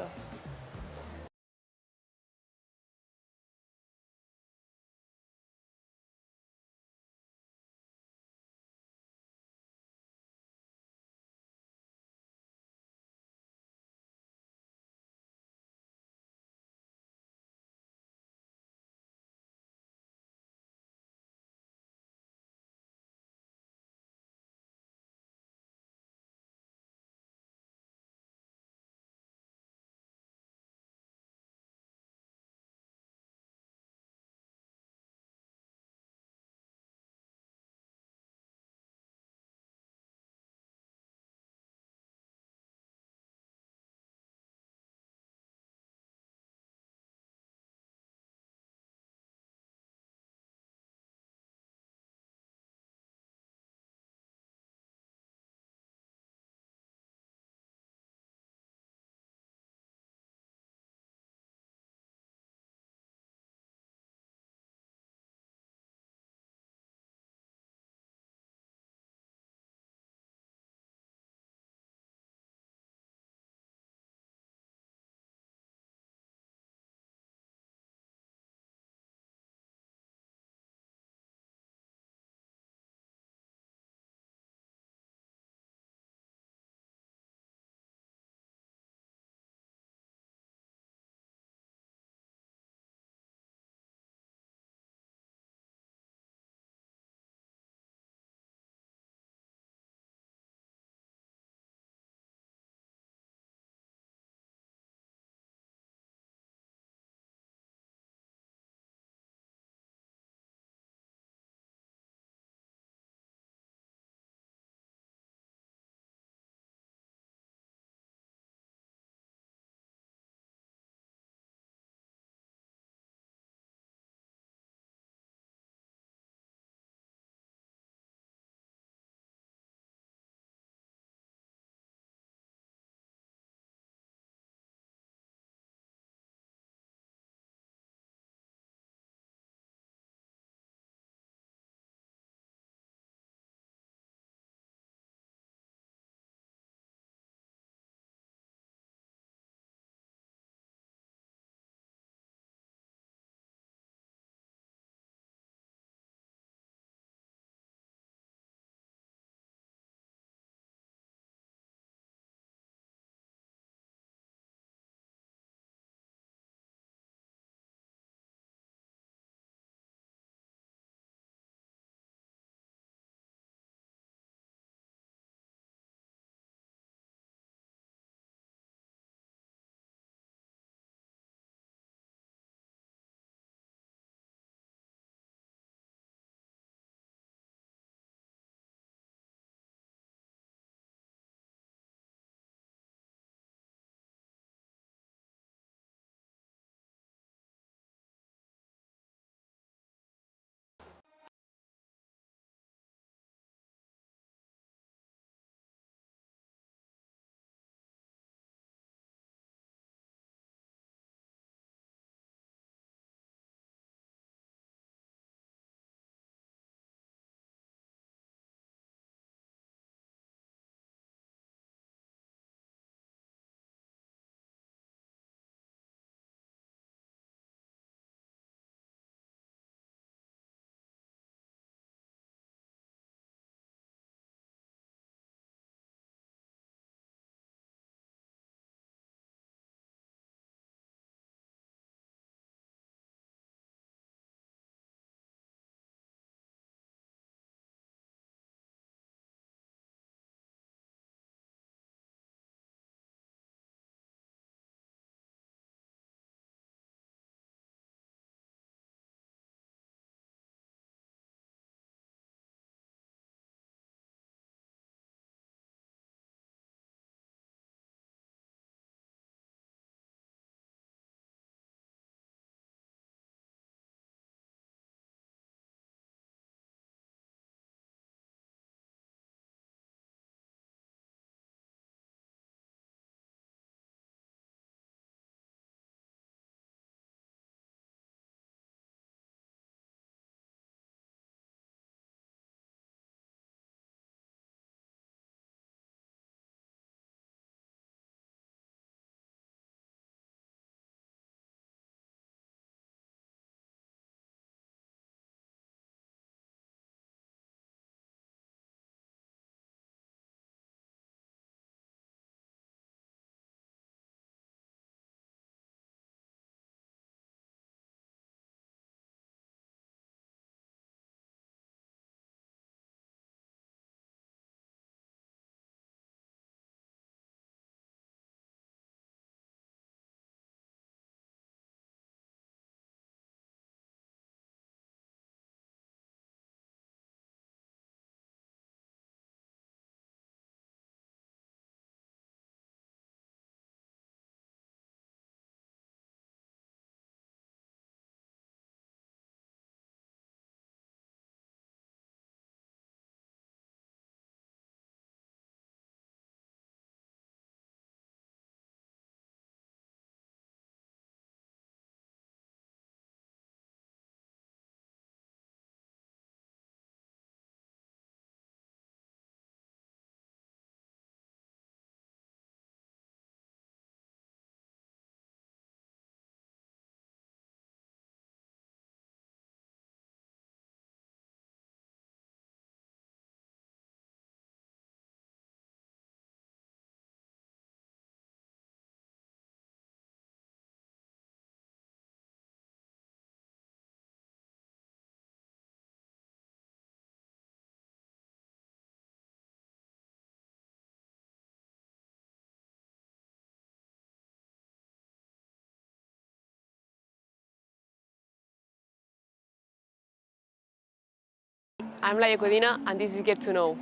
I'm Laia Codina, and this is Get to Know.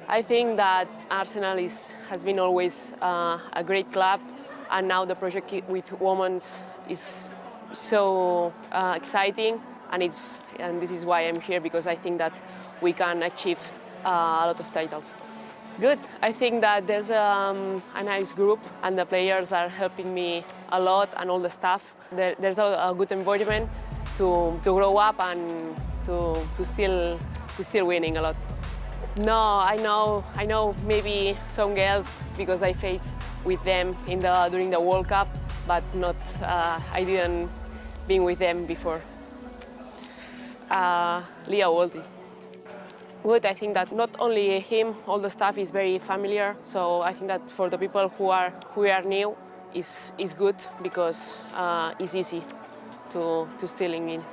I think that Arsenal has been always a great club, and now the project with women is so exciting, and this is why I'm here, because I think that we can achieve a lot of titles. Good. I think that there's a nice group, and the players are helping me a lot, and all the staff. There's a good environment to grow up and to still winning a lot. No, I know maybe some girls because I faced with them during the World Cup, but not. I didn't been with them before. Leah Walty. Good. I think that not only him, all the staff is very familiar. So I think that for the people who are new, is good because it's easy to stealing in.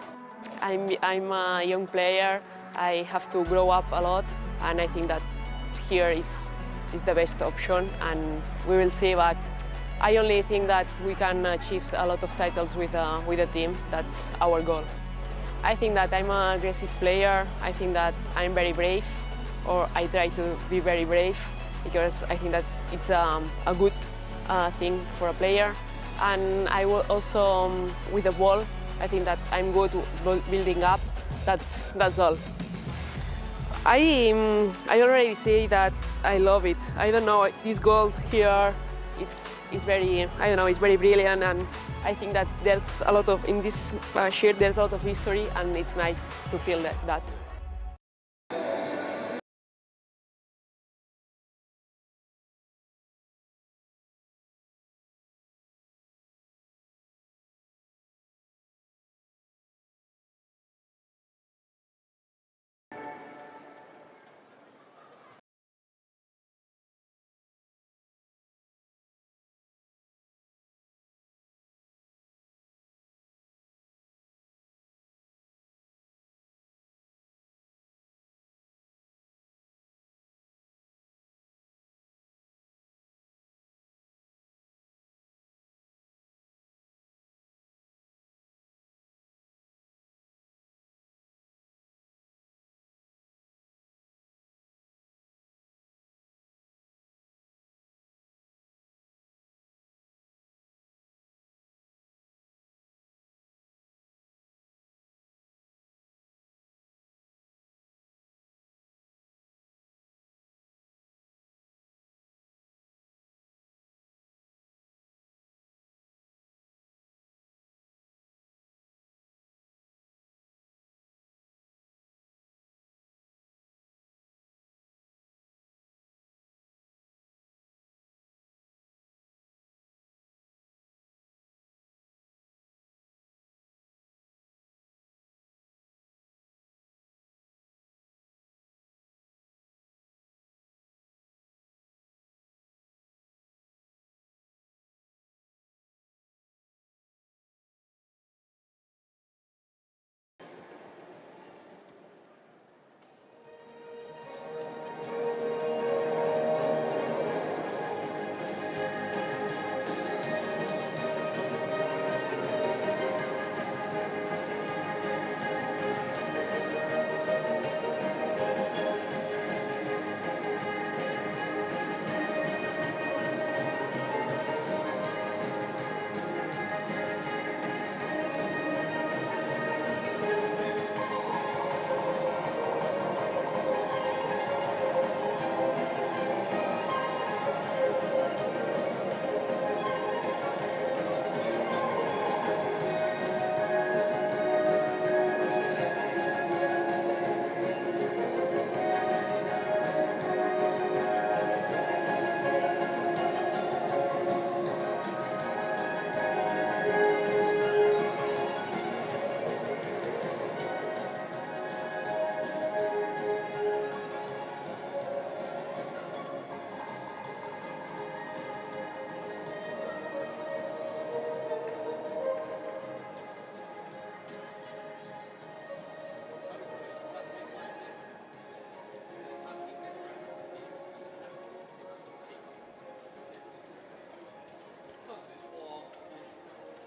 I'm a young player. I have to grow up a lot, and I think that here is the best option, and we will see. But I only think that we can achieve a lot of titles with a team. That's our goal. I think that I'm an aggressive player. I think that I'm very brave, or I try to be very brave, because I think that it's a good thing for a player. And I will also, with the ball, I think that I'm good building up. That's all. I already say that I love it. I don't know, this goal here is very, I don't know, it's very brilliant, and I think that there's a lot of, in this shirt, there's a lot of history, and it's nice to feel that.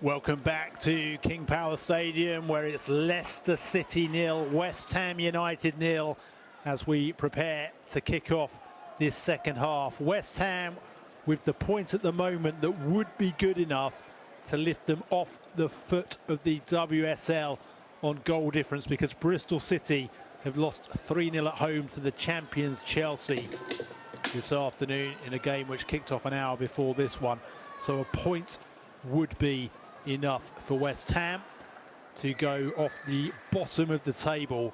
Welcome back to King Power Stadium, where it's Leicester City 0, West Ham United 0, as we prepare to kick off this second half. West Ham with the point at the moment that would be good enough to lift them off the foot of the WSL on goal difference, because Bristol City have lost 3-0 at home to the champions Chelsea this afternoon in a game which kicked off an hour before this one. So a point would be enough for West Ham to go off the bottom of the table.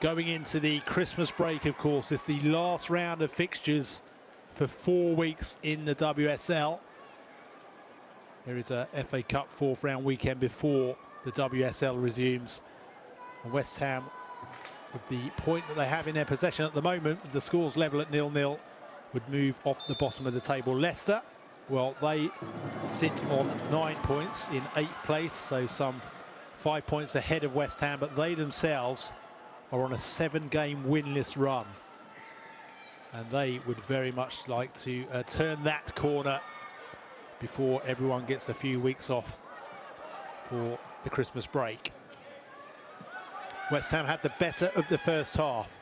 Going into the Christmas break, of course, it's the last round of fixtures for 4 weeks in the WSL. There is a FA Cup fourth round weekend before the WSL resumes. And West Ham, with the point that they have in their possession at the moment, with the scores level at 0-0, would move off the bottom of the table. Leicester, well, they sit on 9 points in 8th place, so some 5 points ahead of West Ham, but they themselves are on a 7-game winless run. And they would very much like to turn that corner before everyone gets a few weeks off for the Christmas break. West Ham had the better of the first half.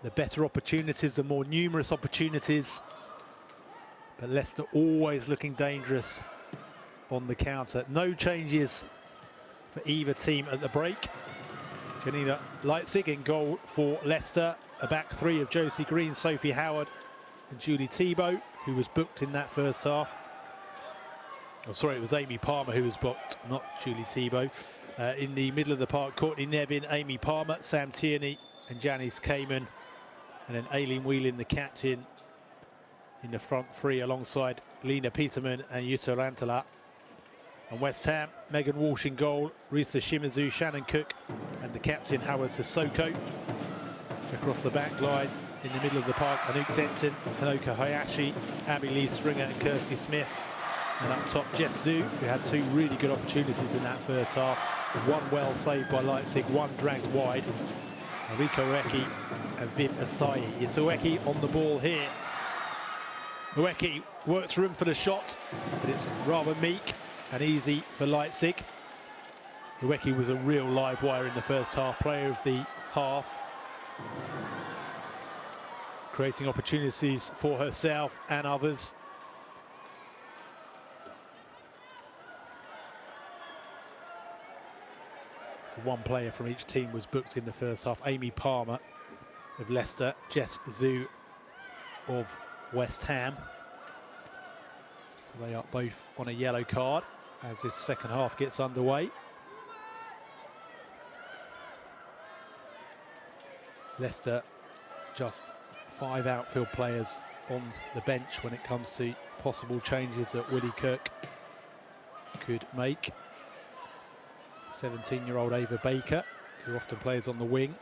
The better opportunities, the more numerous opportunities. But Leicester always looking dangerous on the counter. No changes for either team at the break. Janina Leipzig in goal for Leicester. A back three of Josie Green, Sophie Howard and Julie Thibault, who was booked in that first half. Oh, sorry, it was Amy Palmer who was booked, not Julie Thibault. In the middle of the park, Courtney Nevin, Amy Palmer, Sam Tierney and Janice Kamen. And then Aileen Whelan, the captain, in the front three alongside Lena Peterman and Jutta Rantala. And West Ham, Megan Walsh in goal, Risa Shimizu, Shannon Cook and the captain Howard Sissoko. Across the back line in the middle of the park, Anouk Denton, Hanoka Hayashi, Abby Lee Stringer and Kirsty Smith. And up top, Jess Zhu, who had 2 really good opportunities in that first half. One well saved by Leipzig, one dragged wide. Rika Ueki and Viv Asayi. It's Ueki on the ball here. Ueki works room for the shot, but it's rather meek and easy for Leipzig. Ueki was a real live wire in the first half, player of the half. Creating opportunities for herself and others. So one player from each team was booked in the first half. Amy Palmer of Leicester, Jess Zhu of West Ham. So they are both on a yellow card as this second half gets underway. Leicester just 5 outfield players on the bench when it comes to possible changes that Willie Kirk could make. 17-year-old Ava Baker, who often plays on the wing.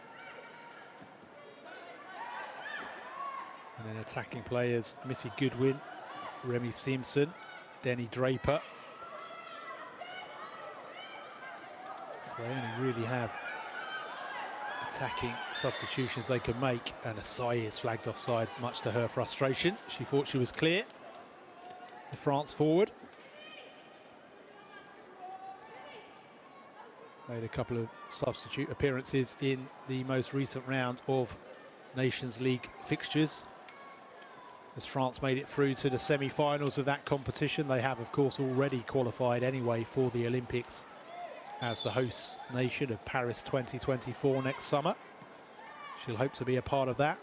And then attacking players, Missy Goodwin, Remy Simpson, Denny Draper. So they only really have attacking substitutions they can make, and Asayi is flagged offside, much to her frustration. She thought she was clear. The France forward made a couple of substitute appearances in the most recent round of Nations League fixtures, as France made it through to the semi-finals of that competition. They have, of course, already qualified anyway for the Olympics as the host nation of Paris 2024 next summer. She'll hope to be a part of that,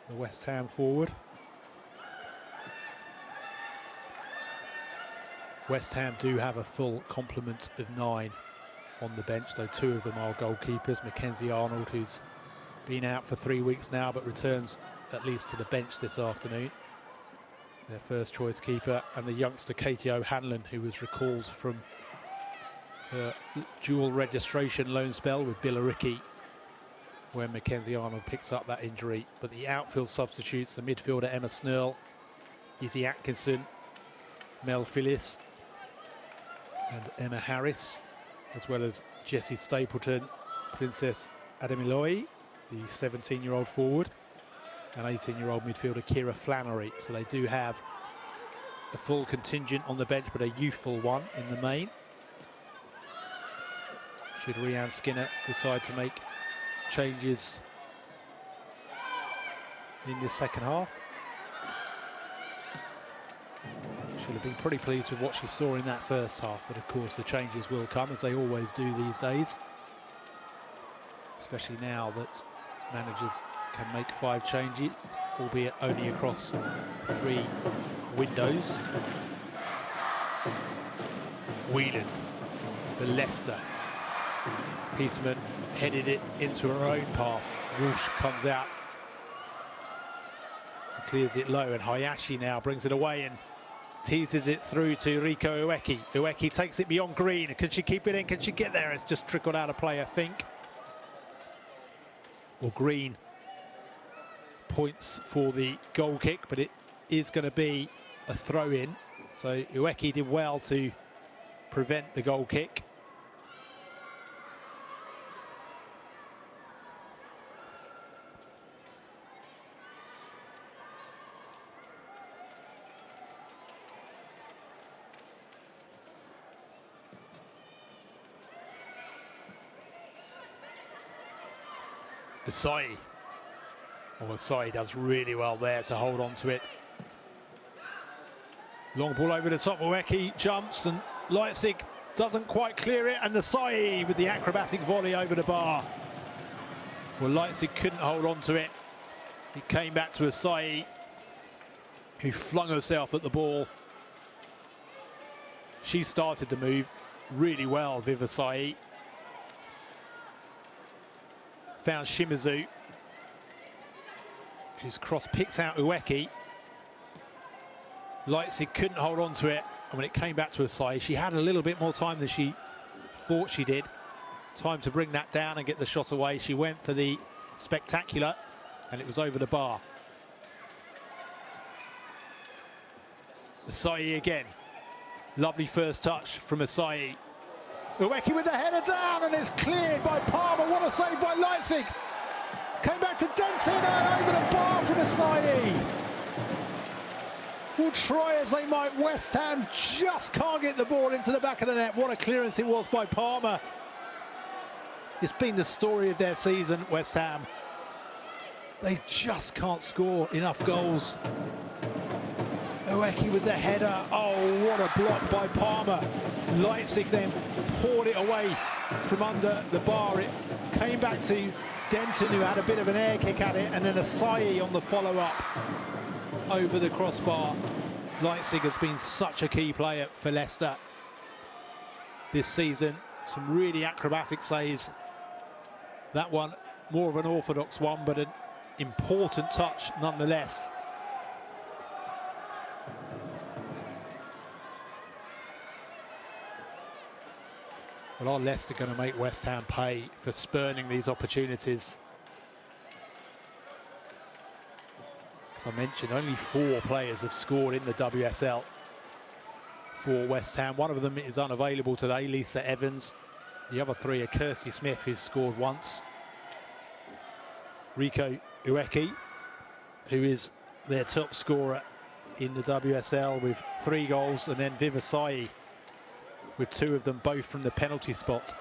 the West Ham forward. West Ham do have a full complement of 9 on the bench, though 2 of them are goalkeepers. Mackenzie Arnold, who's been out for 3 weeks now, but returns at least to the bench this afternoon, their first choice keeper, and the youngster Katie O'Hanlon, who was recalled from her dual registration loan spell with Billericay when Mackenzie Arnold picks up that injury. But the outfield substitutes, the midfielder Emma Snurl, Izzy Atkinson, Mel Phillis and Emma Harris, as well as Jessie Stapleton, Princess Ademiloye, the 17-year-old forward, and 18-year-old midfielder Kira Flannery. So they do have a full contingent on the bench, but a youthful one in the main. Should Rhian Skinner decide to make changes in the second half? She'll have been pretty pleased with what she saw in that first half, but of course the changes will come, as they always do these days. Especially now that managers can make 5 changes, albeit only across 3 windows. Whelan for Leicester. Peterman headed it into her own path. Walsh comes out and clears it low, and Hayashi now brings it away and teases it through to Riko Ueki. Ueki takes it beyond Green. Can she keep it in? Can she get there? It's just trickled out of play, I think. Well, Green points for the goal kick, but it is going to be a throw-in. So Ueki did well to prevent the goal kick. Asai. Oh, Asai does really well there to hold on to it. Long ball over the top. Ueki jumps and Leipzig doesn't quite clear it, and Asai with the acrobatic volley over the bar. Well, Leipzig couldn't hold on to it. It came back to Asai, who flung herself at the ball. She started the move really well, Viv Asai. Found Shimizu, whose cross picks out Ueki. Leipzig couldn't hold on to it, and when it came back to Asai, she had a little bit more time than she thought she did. Time to bring that down and get the shot away. She went for the spectacular, and it was over the bar. Asai again. Lovely first touch from Asai. Ueki with the header down, and it's cleared by Palmer. What a save by Leipzig. Came back to Denton and over the bar from Asai. Will try as they might, West Ham just can't get the ball into the back of the net. What a clearance it was by Palmer. It's been the story of their season, West Ham. They just can't score enough goals. Ueki with the header. Oh, what a block by Palmer. Leipzig then poured it away from under the bar. It came back to Denton, who had a bit of an air kick at it, and then Asai on the follow-up over the crossbar. Leipzig has been such a key player for Leicester this season. Some really acrobatic saves. That one, more of an orthodox one, but an important touch nonetheless. Well, are Leicester going to make West Ham pay for spurning these opportunities? As I mentioned, only 4 players have scored in the WSL for West Ham. One of them is unavailable today, Lisa Evans. The other 3 are Kirsty Smith, who's scored once. Riko Ueki, who is their top scorer in the WSL with 3 goals, and then Viv Asai with 2 of them, both from the penalty spot.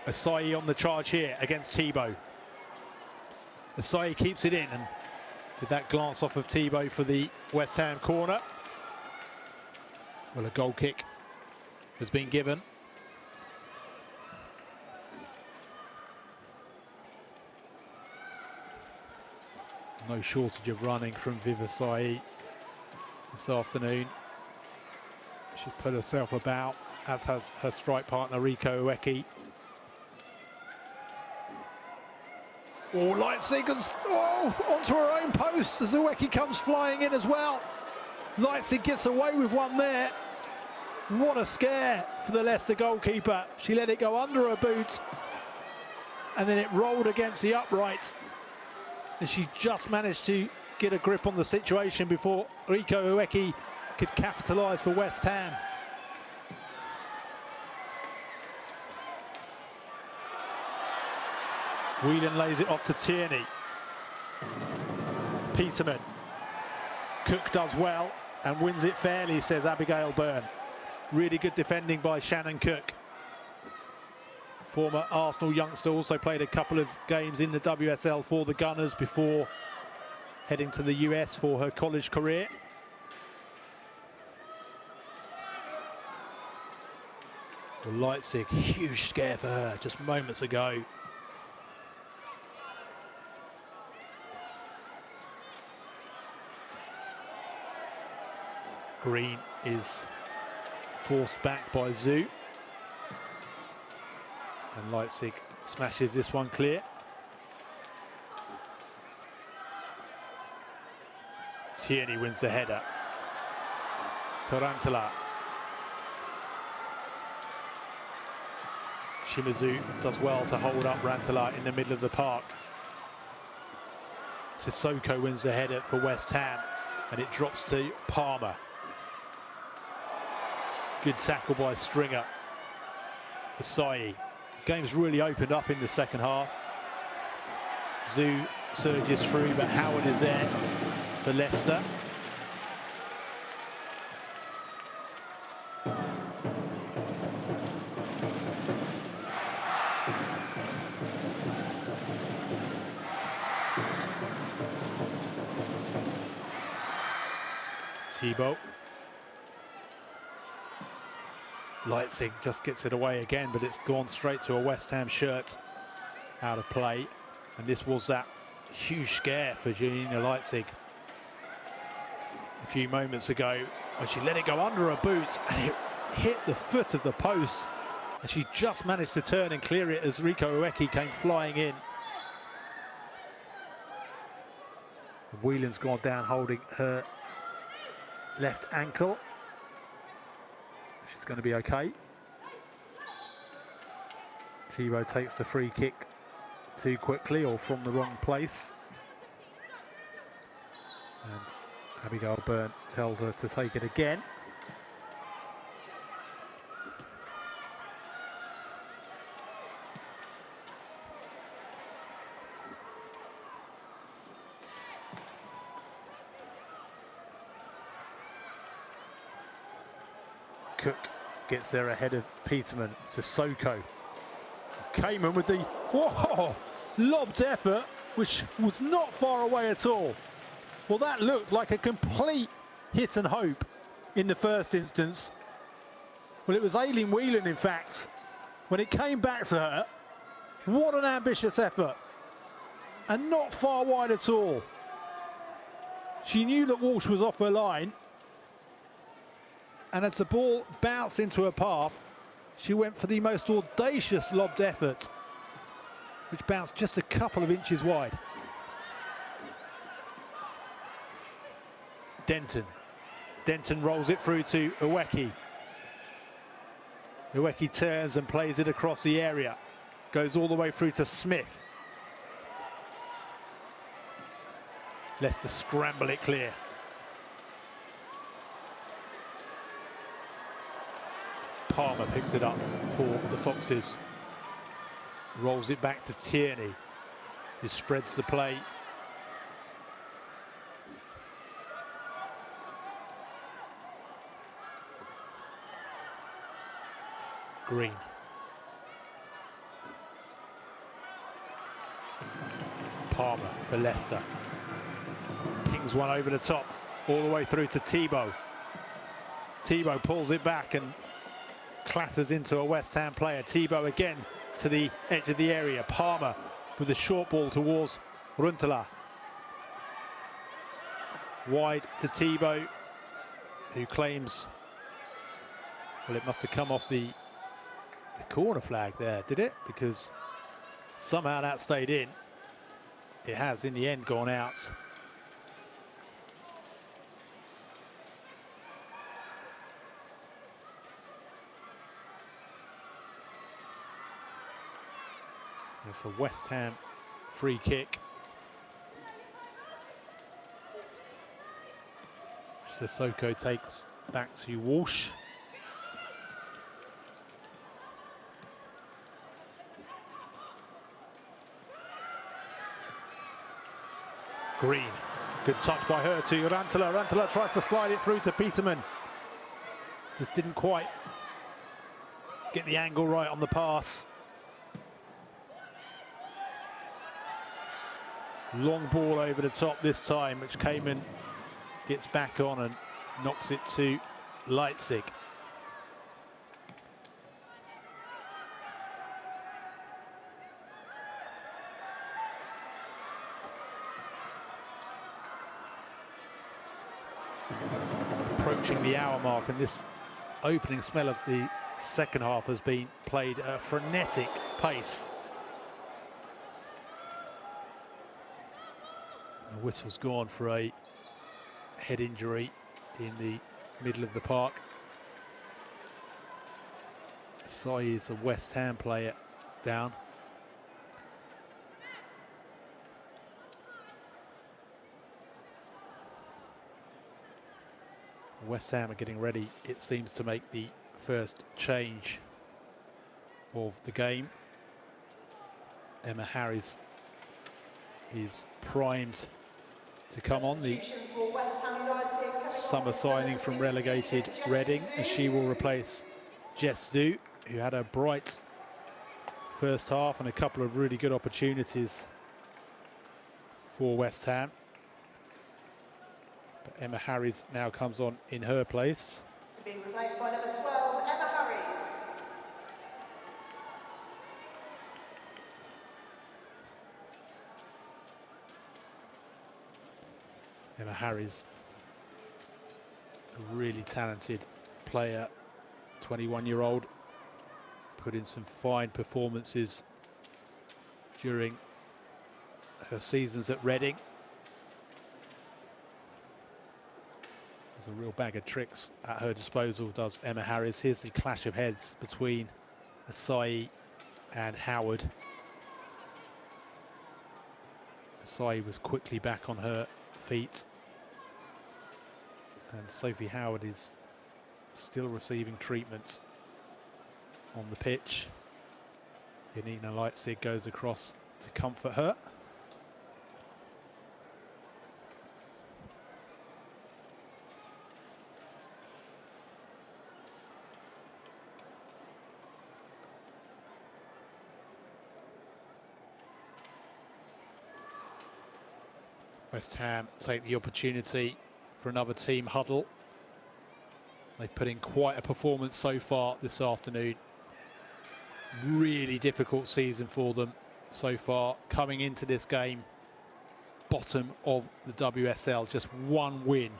Asai on the charge here against Thibaut. Asai keeps it in, and did that glance off of Thibaut for the West Ham corner. Well, a goal kick has been given. No shortage of running from Viv Asai this afternoon. She's put herself about, as has her strike partner Riko Ueki. Oh, Leipzig has, onto her own post as Ueki comes flying in as well. Leipzig gets away with one there. What a scare for the Leicester goalkeeper. She let it go under her boot, and then it rolled against the uprights, and she just managed to get a grip on the situation before Riko Ueki could capitalise for West Ham. Whelan lays it off to Tierney. Peterman. Cook does well and wins it fairly, says Abigail Byrne. Really good defending by Shannon Cook. Former Arsenal youngster, also played a couple of games in the WSL for the Gunners before heading to the US for her college career. Well, Leipzig, huge scare for her just moments ago. Green is forced back by Zhu. And Leipzig smashes this one clear. Tierney wins the header. Tarantula. Shimizu does well to hold up Rantala in the middle of the park. Sissoko wins the header for West Ham, and it drops to Palmer. Good tackle by Stringer. Asai. Game's really opened up in the second half. Zhu surges through, but Howard is there for Leicester. Thibaut. Leipzig just gets it away again, but it's gone straight to a West Ham shirt out of play. And this was that huge scare for Janina Leipzig a few moments ago when she let it go under her boots and it hit the foot of the post. And she just managed to turn and clear it as Rico Ueki came flying in. Whelan's gone down holding her left ankle. She's going to be okay. Thibaut takes the free kick too quickly or from the wrong place. And Abigail Byrne tells her to take it again. Cook gets there ahead of Peterman. Sissoko. Kamen with the lobbed effort, which was not far away at all. Well, that looked like a complete hit and hope in the first instance. Well, it was Aileen Whelan, in fact, when it came back to her. What an ambitious effort. And not far wide at all. She knew that Walsh was off her line. And as the ball bounced into her path, she went for the most audacious lobbed effort, which bounced just a couple of inches wide. Denton. Denton rolls it through to Ueki. Ueki turns and plays it across the area. Goes all the way through to Smith. Leicester scramble it clear. Palmer picks it up for the Foxes. Rolls it back to Tierney, who spreads the play. Green. Palmer for Leicester. Pings one over the top, all the way through to Thibaut. Thibaut pulls it back and clatters into a West Ham player. Thibaut again to the edge of the area. Palmer with a short ball towards Runtala. Wide to Thibaut, who claims, well, it must have come off the corner flag there, did it? Because somehow that stayed in. It has in the end gone out. It's a West Ham free kick. Sissoko takes back to Walsh. Green, good touch by her to Rantala. Rantala tries to slide it through to Peterman. Just didn't quite get the angle right on the pass. Long ball over the top this time, which Cayman gets back on and knocks it to Leipzig. Approaching the hour mark, and this opening spell of the second half has been played at a frenetic pace. The whistle's gone for a head injury in the middle of the park. Sai is a West Ham player down. West Ham are getting ready, it seems, to make the first change of the game. Emma Harris is primed to come on, the summer signing from relegated Reading, as she will replace Jess Zhu, who had a bright first half and a couple of really good opportunities for West Ham. But Emma Harris now comes on in her place. To be replaced by number 12, Emma Harris. Emma Harris, a really talented player, 21-year-old, put in some fine performances during her seasons at Reading. There's a real bag of tricks at her disposal, does Emma Harris. Here's the clash of heads between Asai and Howard. Asai was quickly back on her feet, and Sophie Howard is still receiving treatment on the pitch. Janina Leipzig goes across to comfort her. West Ham take the opportunity for another team huddle. They've put in quite a performance so far this afternoon. Really difficult season for them so far. Coming into this game, bottom of the WSL, just one win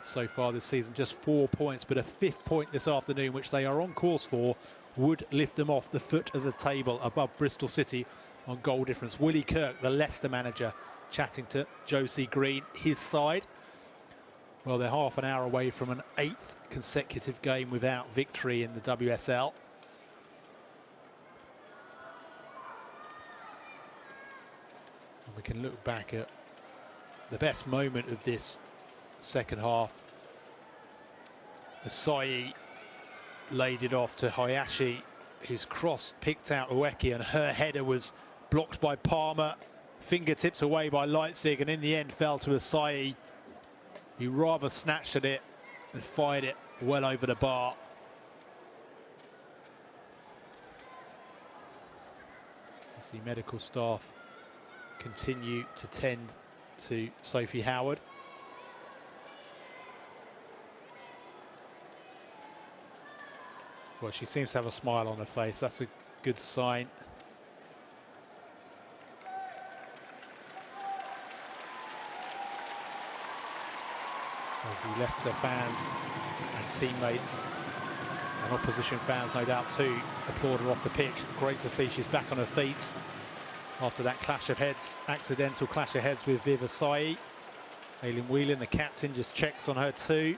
so far this season, just 4 points, but a 5th point this afternoon, which they are on course for, would lift them off the foot of the table above Bristol City on goal difference. Willie Kirk, the Leicester manager, chatting to Josie Green, his side. Well, they're half an hour away from an 8th consecutive game without victory in the WSL. And we can look back at the best moment of this second half. Asai laid it off to Hayashi, whose cross picked out Ueki, and her header was blocked by Palmer, fingertips away by Leipzig, and in the end fell to Asai. He rather snatched at it and fired it well over the bar. As the medical staff continue to tend to Sophie Howard. Well, she seems to have a smile on her face. That's a good sign. As the Leicester fans and teammates and opposition fans, no doubt too, applaud her off the pitch. Great to see she's back on her feet after that clash of heads, accidental clash of heads with Viv Asai. Aileen Whelan, the captain, just checks on her too.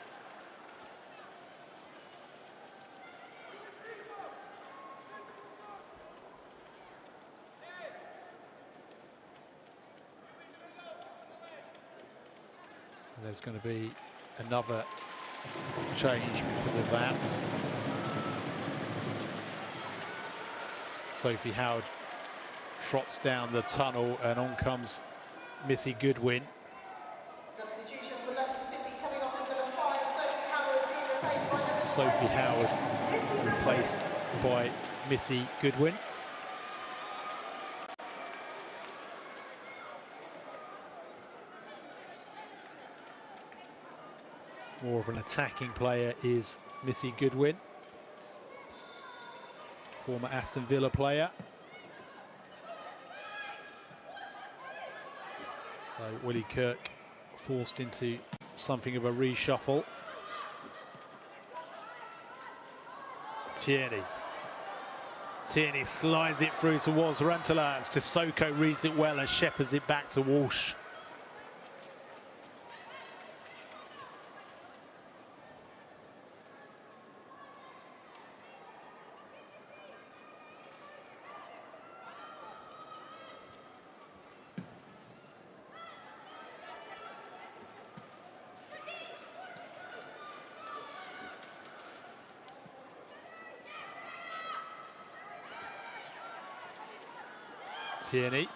And there's going to be another change because of that. Sophie Howard trots down the tunnel, and on comes Missy Goodwin. Substitution for Leicester City coming off as number 5, Sophie Howard being replaced by number 7. Sophie Howard replaced by Missy Goodwin. More of an attacking player is Missy Goodwin, former Aston Villa player. So Willie Kirk forced into something of a reshuffle. Tierney slides it through towards Rantala. Sissoko reads it well and shepherds it back to Walsh. Tierney.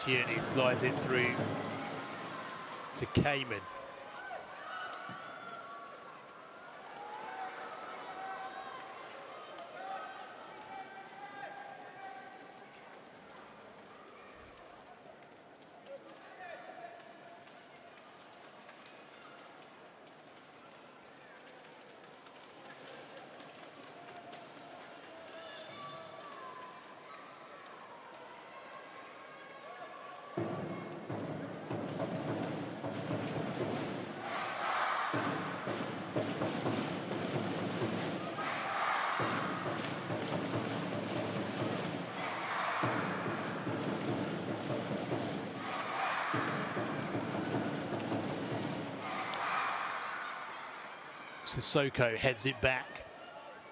Tierney slides it through to Cayman. Sissoko heads it back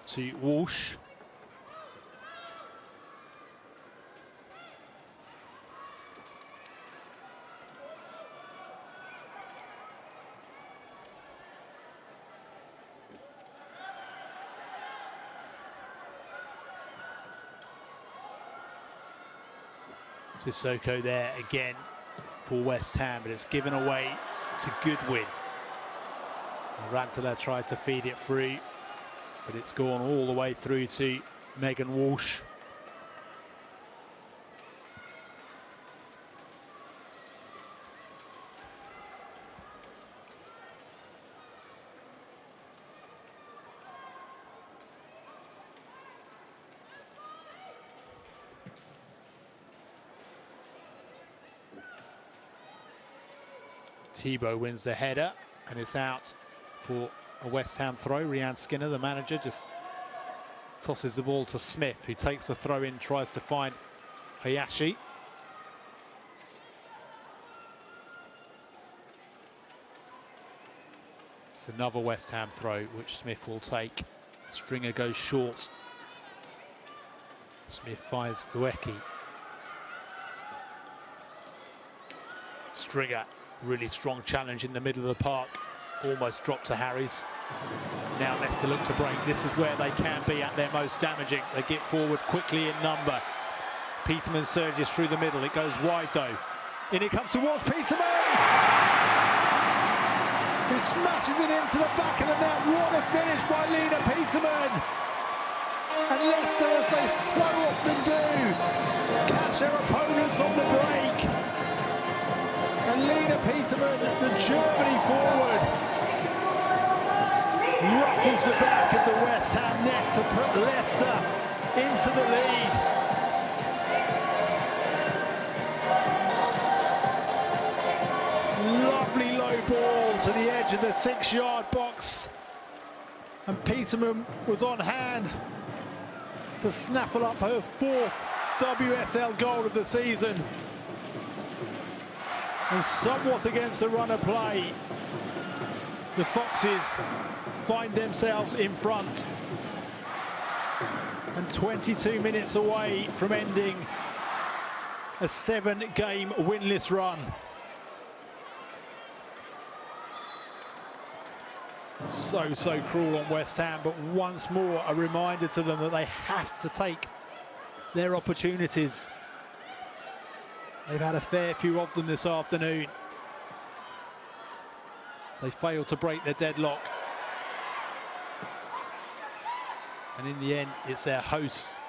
to Walsh. Sissoko there again for West Ham, but it's given away to Goodwin. Rantala tried to feed it through, but it's gone all the way through to Megan Walsh. Thibault wins the header, and it's out for a West Ham throw. Rianne Skinner, the manager, just tosses the ball to Smith, who takes the throw in, tries to find Hayashi. It's another West Ham throw, which Smith will take. Stringer goes short. Smith finds Ueki. Stringer, really strong challenge in the middle of the park. Almost dropped to Harries. Now Leicester look to break. This is where they can be at their most damaging. They get forward quickly in number. Peterman surges through the middle. It goes wide though. In it comes towards Peterman, who smashes it into the back of the net. What a finish by Lena Peterman. And Leicester, as they so often do, catch their opponents on the break. And Lena Peterman, the Germany forward, ruffles the back of the West Ham net to put Leicester into the lead. Lovely low ball to the edge of the 6-yard box. And Peterman was on hand to snaffle up her 4th WSL goal of the season. And somewhat against the run of play, the Foxes find themselves in front. And 22 minutes away from ending a 7-game winless run. So cruel on West Ham, but once more a reminder to them that they have to take their opportunities. They've had a fair few of them this afternoon. They failed to break their deadlock. And in the end, it's their hosts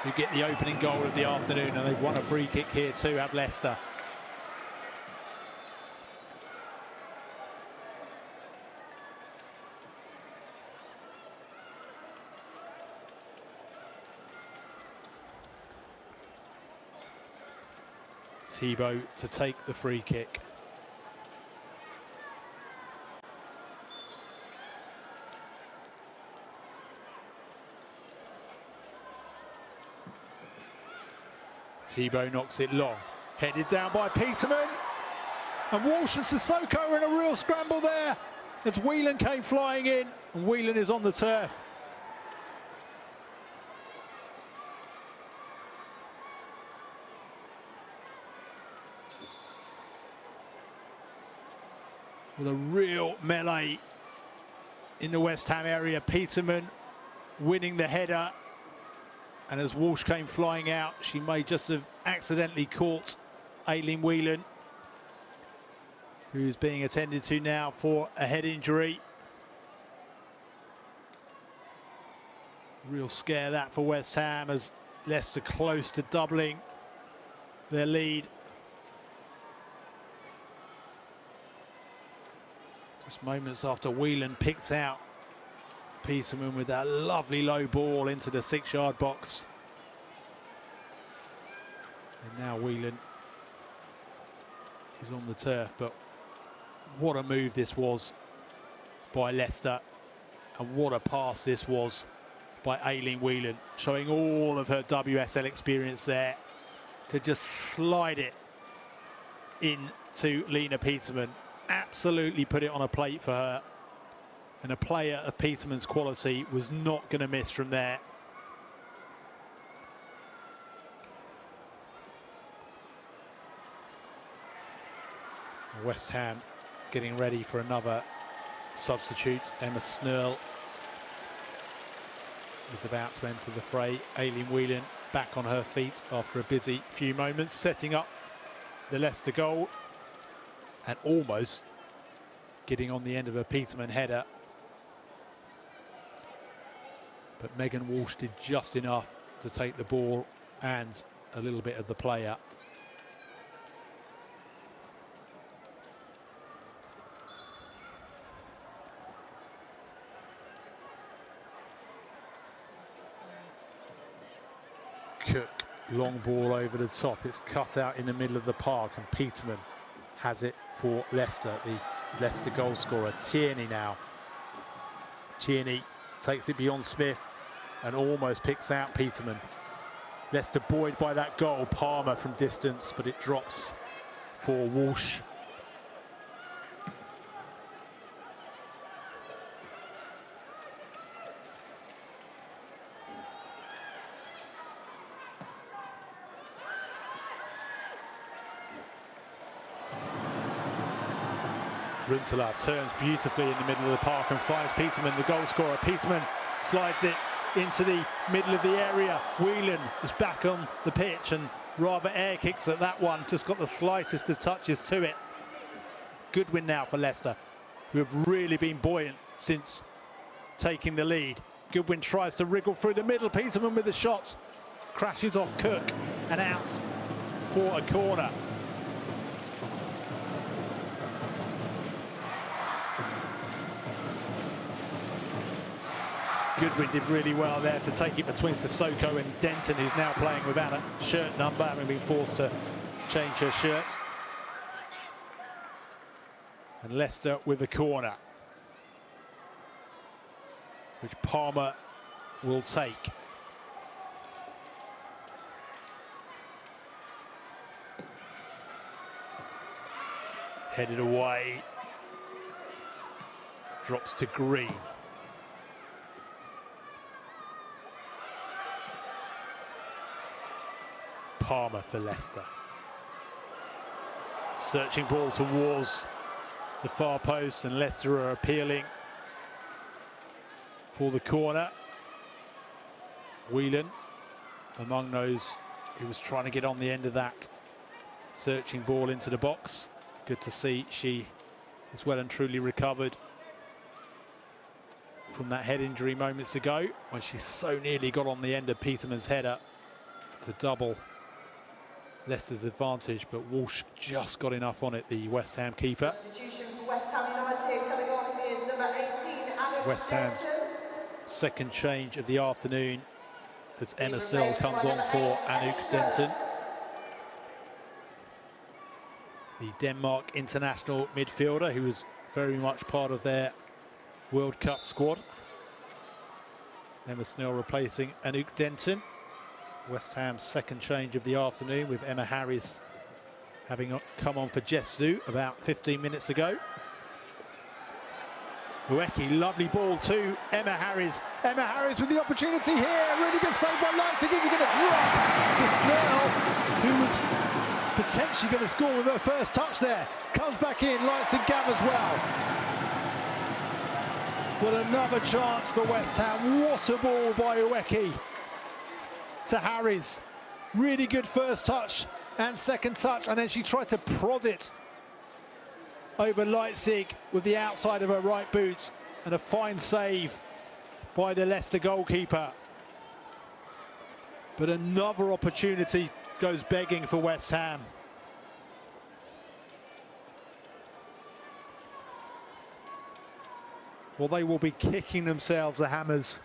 who get the opening goal of the afternoon, and they've won a free kick here too, have Leicester. Thibaut to take the free kick. Thibaut knocks it long, headed down by Peterman, and Walsh and Sissoko are in a real scramble there as Whelan came flying in, and Whelan is on the turf. With a real melee in the West Ham area. Peterman winning the header, and as Walsh came flying out, she may just have accidentally caught Aileen Whelan, who's being attended to now for a head injury. Real scare that for West Ham, as Leicester close to doubling their lead. Just moments after Whelan picked out Peterman with that lovely low ball into the 6-yard box. And now Whelan is on the turf, but what a move this was by Leicester, and what a pass this was by Aileen Whelan, showing all of her WSL experience there to just slide it into Lena Peterman. Absolutely put it on a plate for her, and a player of Peterman's quality was not going to miss from there. West Ham getting ready for another substitute. Emma Snurl is about to enter the fray. Aileen Whelan back on her feet after a busy few moments, setting up the Leicester goal and almost getting on the end of a Peterman header. But Megan Walsh did just enough to take the ball and a little bit of the play up. Cook, long ball over the top. It's cut out in the middle of the park, and Peterman has it for Leicester, the Leicester goal scorer. Tierney now. Tierney takes it beyond Smith and almost picks out Peterman. Leicester buoyed by that goal. Palmer from distance, but it drops for Walsh. Runteler turns beautifully in the middle of the park and finds Peterman, the goal scorer. Peterman slides it into the middle of the area. Whelan is back on the pitch and rather air kicks at that one. Just got the slightest of touches to it. Good win now for Leicester, who have really been buoyant since taking the lead. Goodwin tries to wriggle through the middle. Peterman with the shots. Crashes off Cook and out for a corner. Goodwin did really well there to take it between Sissoko and Denton, who's now playing without a shirt number, having been forced to change her shirts. And Leicester with a corner, which Palmer will take. Headed away. Drops to Green. Palmer for Leicester. Searching ball towards the far post, and Leicester are appealing for the corner. Whelan among those who was trying to get on the end of that Searching ball into the box. Good to see she is well and truly recovered from that head injury moments ago when she so nearly got on the end of Peterman's header to double Leicester's advantage, but Walsh just got enough on it, the West Ham keeper. Substitution for West Ham United coming off is number 18, Anna West Ham's second change of the afternoon as Emma Snell comes on for Anouk Denton. The Denmark international midfielder who was very much part of their World Cup squad. Emma Snell replacing Anouk Denton. West Ham's second change of the afternoon with Emma Harris having come on for Jesu about 15 minutes ago. Ueki, lovely ball to Emma Harris. Emma Harris with the opportunity here. Really good save by Leicester. Is going to drop to Snell, who was potentially going to score with her first touch there. Comes back in, Leicester gathers well. But another chance for West Ham. What a ball by Ueki to Harris. Really good first touch and second touch, and then she tried to prod it over Leipzig with the outside of her right boot, and a fine save by the Leicester goalkeeper. But another opportunity goes begging for West Ham. Well, they will be kicking themselves, the Hammers.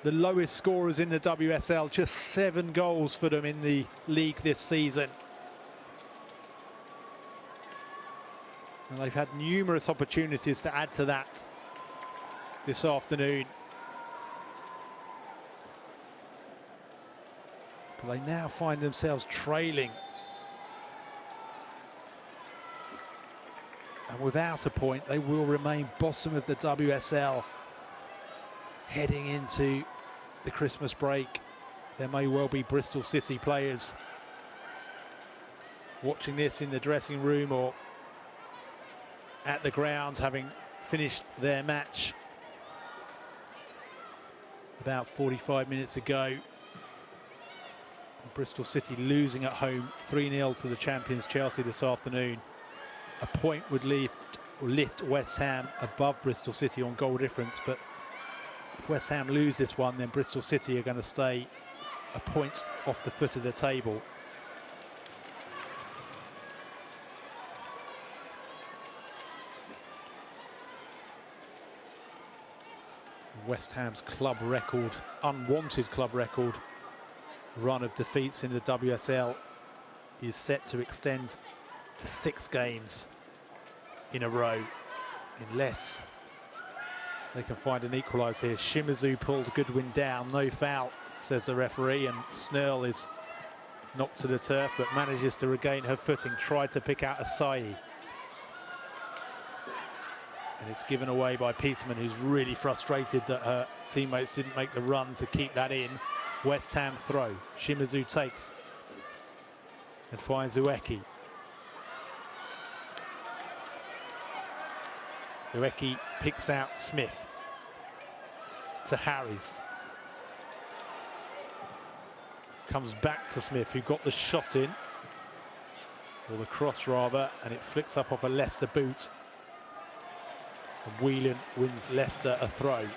The lowest scorers in the WSL, just 7 goals for them in the league this season. And they've had numerous opportunities to add to that this afternoon. But they now find themselves trailing. And without a point, they will remain bottom of the WSL. Heading into the Christmas break, there may well be Bristol City players watching this in the dressing room or at the grounds, having finished their match about 45 minutes ago. Bristol City losing at home 3-0 to the champions Chelsea this afternoon. A point would lift West Ham above Bristol City on goal difference, but if West Ham lose this one, then Bristol City are going to stay a point off the foot of the table. West Ham's club record, unwanted club record, run of defeats in the WSL is set to extend to 6 games in a row, unless they can find an equaliser here. Shimizu pulled Goodwin down, no foul, says the referee, and Snell is knocked to the turf but manages to regain her footing, tried to pick out Asahi. And it's given away by Peterman, who's really frustrated that her teammates didn't make the run to keep that in. West Ham throw. Shimizu takes and finds Ueki. Ueki picks out Smith to Harris. Comes back to Smith, who got the shot in, or the cross rather, and it flicks up off a Leicester boot. And Whelan wins Leicester a throw.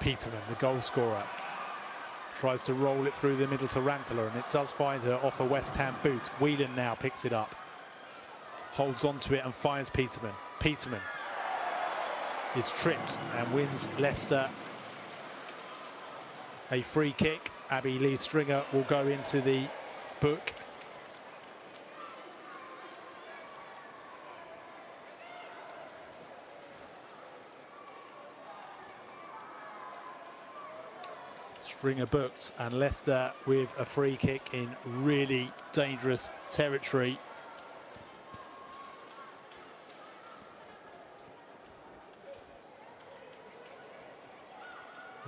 Peterman, the goal scorer, tries to roll it through the middle to Rantala, and it does find her off a West Ham boot. Whelan now picks it up, holds onto it and finds Peterman. Peterman is tripped and wins Leicester a free kick. Abby Lee Stringer will go into the book. Stringer booked, and Leicester with a free kick in really dangerous territory.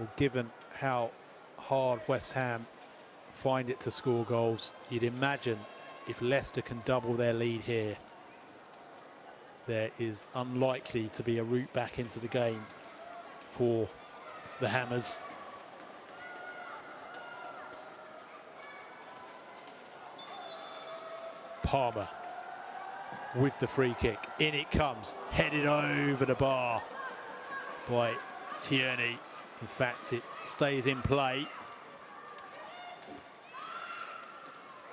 Well, given how hard West Ham find it to score goals, you'd imagine if Leicester can double their lead here, there is unlikely to be a route back into the game for the Hammers. Palmer with the free kick. In it comes, headed over the bar by Tierney. In fact, it stays in play.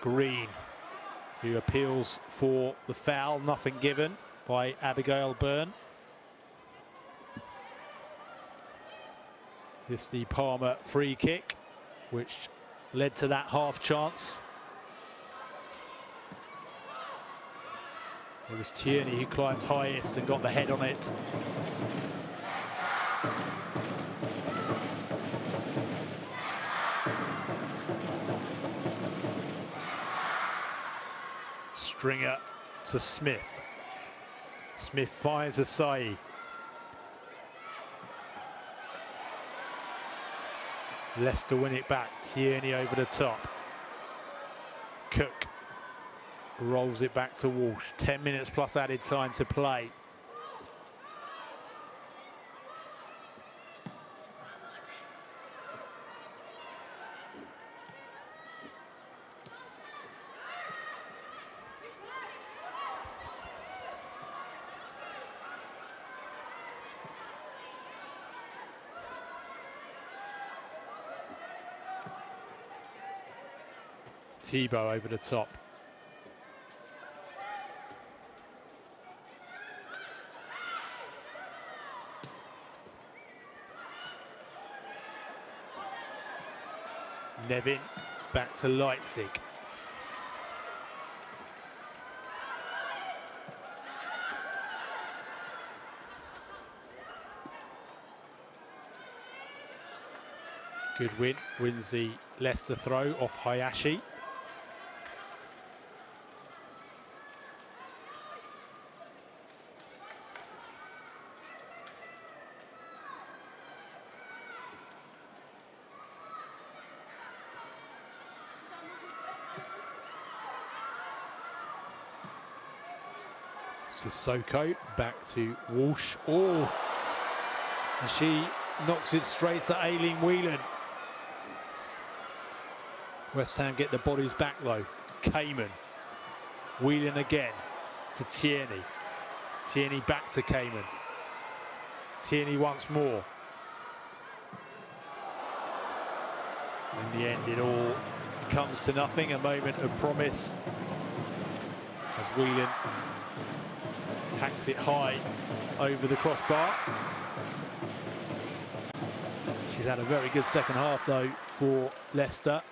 Green, who appeals for the foul, nothing given by Abigail Byrne. This the Palmer free kick, which led to that half chance. It was Tierney who climbed highest and got the head on it. Stringer to Smith. Smith fires Asai. Leicester win it back. Tierney over the top. Cook rolls it back to Walsh. 10 minutes plus added time to play. Thibault over the top. Nevin back to Leipzig. Good win, wins the Leicester throw off Hayashi. Sissoko back to Walsh. Oh, and she knocks it straight to Aileen Whelan. West Ham get the bodies back though. Cayman. Whelan again to Tierney. Tierney back to Cayman. Tierney once more. In the end, it all comes to nothing. A moment of promise as Whelan hacks it high over the crossbar. She's had a very good second half though for Leicester.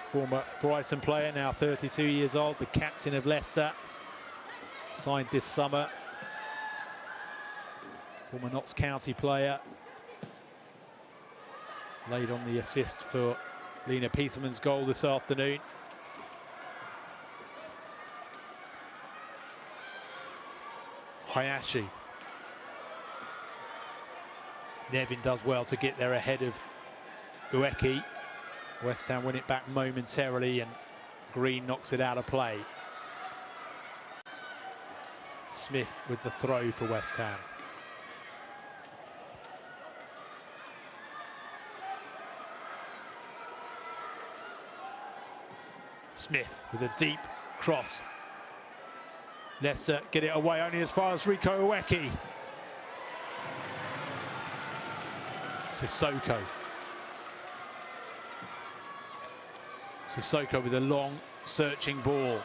Former Brighton player, now 32 years old, the captain of Leicester. Signed this summer. Former Notts County player. Laid on the assist for Lena Peterman's goal this afternoon. Hayashi. Nevin does well to get there ahead of Ueki. West Ham win it back momentarily and Green knocks it out of play. Smith with the throw for West Ham. Smith with a deep cross. Leicester get it away only as far as Rico Ueki. Sissoko. Sissoko with a long, searching ball.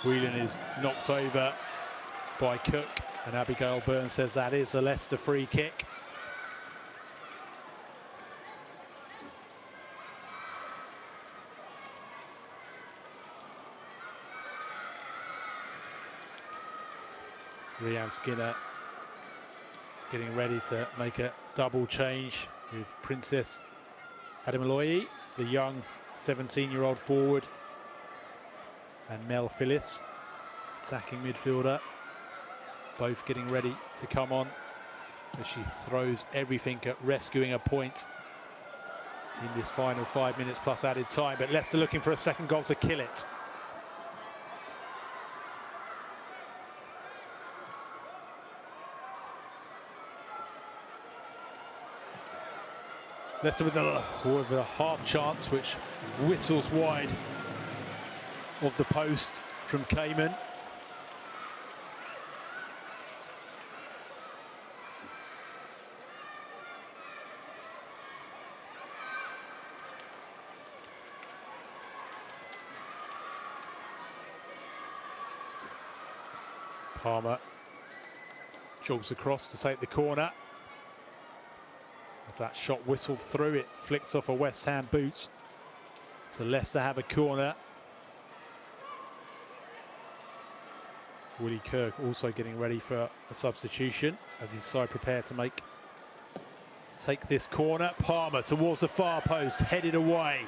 Whelan is knocked over by Cook, and Abigail Byrne says that is a Leicester free kick. Rhian Skinner getting ready to make a double change with Princess Ademoye, the young 17-year-old forward, and Mel Phillips, attacking midfielder. Both getting ready to come on as she throws everything at rescuing a point in this final 5 minutes plus added time. But Leicester looking for a second goal to kill it. Leicester with a half chance, which whistles wide of the post from Cayman. Palmer jogs across to take the corner. As that shot whistled through, it flicks off a West Ham boot. So Leicester have a corner. Willie Kirk also getting ready for a substitution as his side prepare to take this corner. Palmer towards the far post, headed away.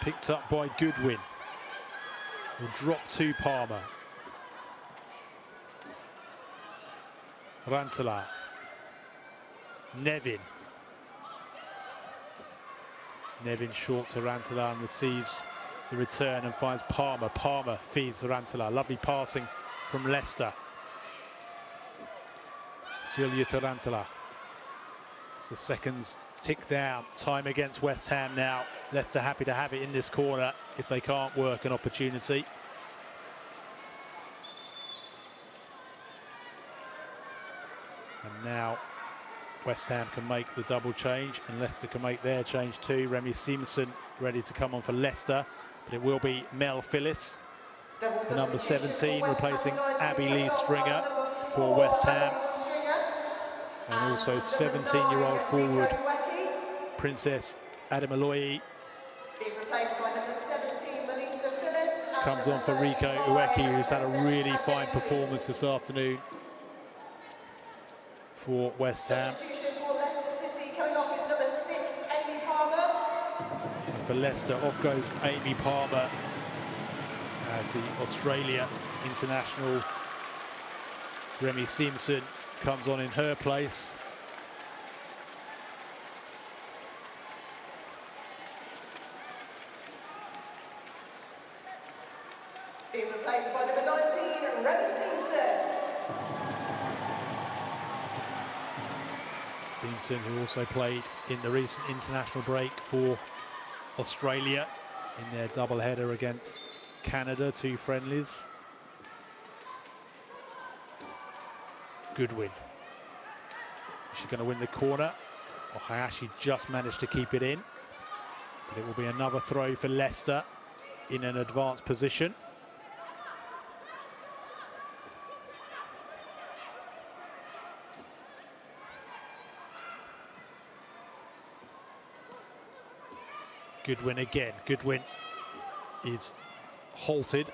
Picked up by Goodwin. Will drop to Palmer. Rantala. Nevin. Nevin short to Rantala and receives the return and finds Palmer. Palmer feeds Rantala. Lovely passing from Leicester. Celia to Rantala. As the seconds tick down. Time against West Ham now. Leicester happy to have it in this corner if they can't work an opportunity. And now West Ham can make the double change and Leicester can make their change too. Remy Simpson ready to come on for Leicester, but it will be Mel Phillips, the number 17, replacing Abby Lee Stringer for West Ham. And also 17-year-old forward Princess Adamaloyi comes on for Rico Ueki, who's had a really fine performance this afternoon for West Ham. And for Leicester, off goes Amy Palmer as the Australia international Remy Simpson comes on in her place. Being replaced by number 19, Remy Simpson. Simpson, who also played in the recent international break for Australia in their double-header against Canada, 2 friendlies. Goodwin. She's going to win the corner. Well, Hayashi just managed to keep it in. But it will be another throw for Leicester in an advanced position. Goodwin again. Goodwin is halted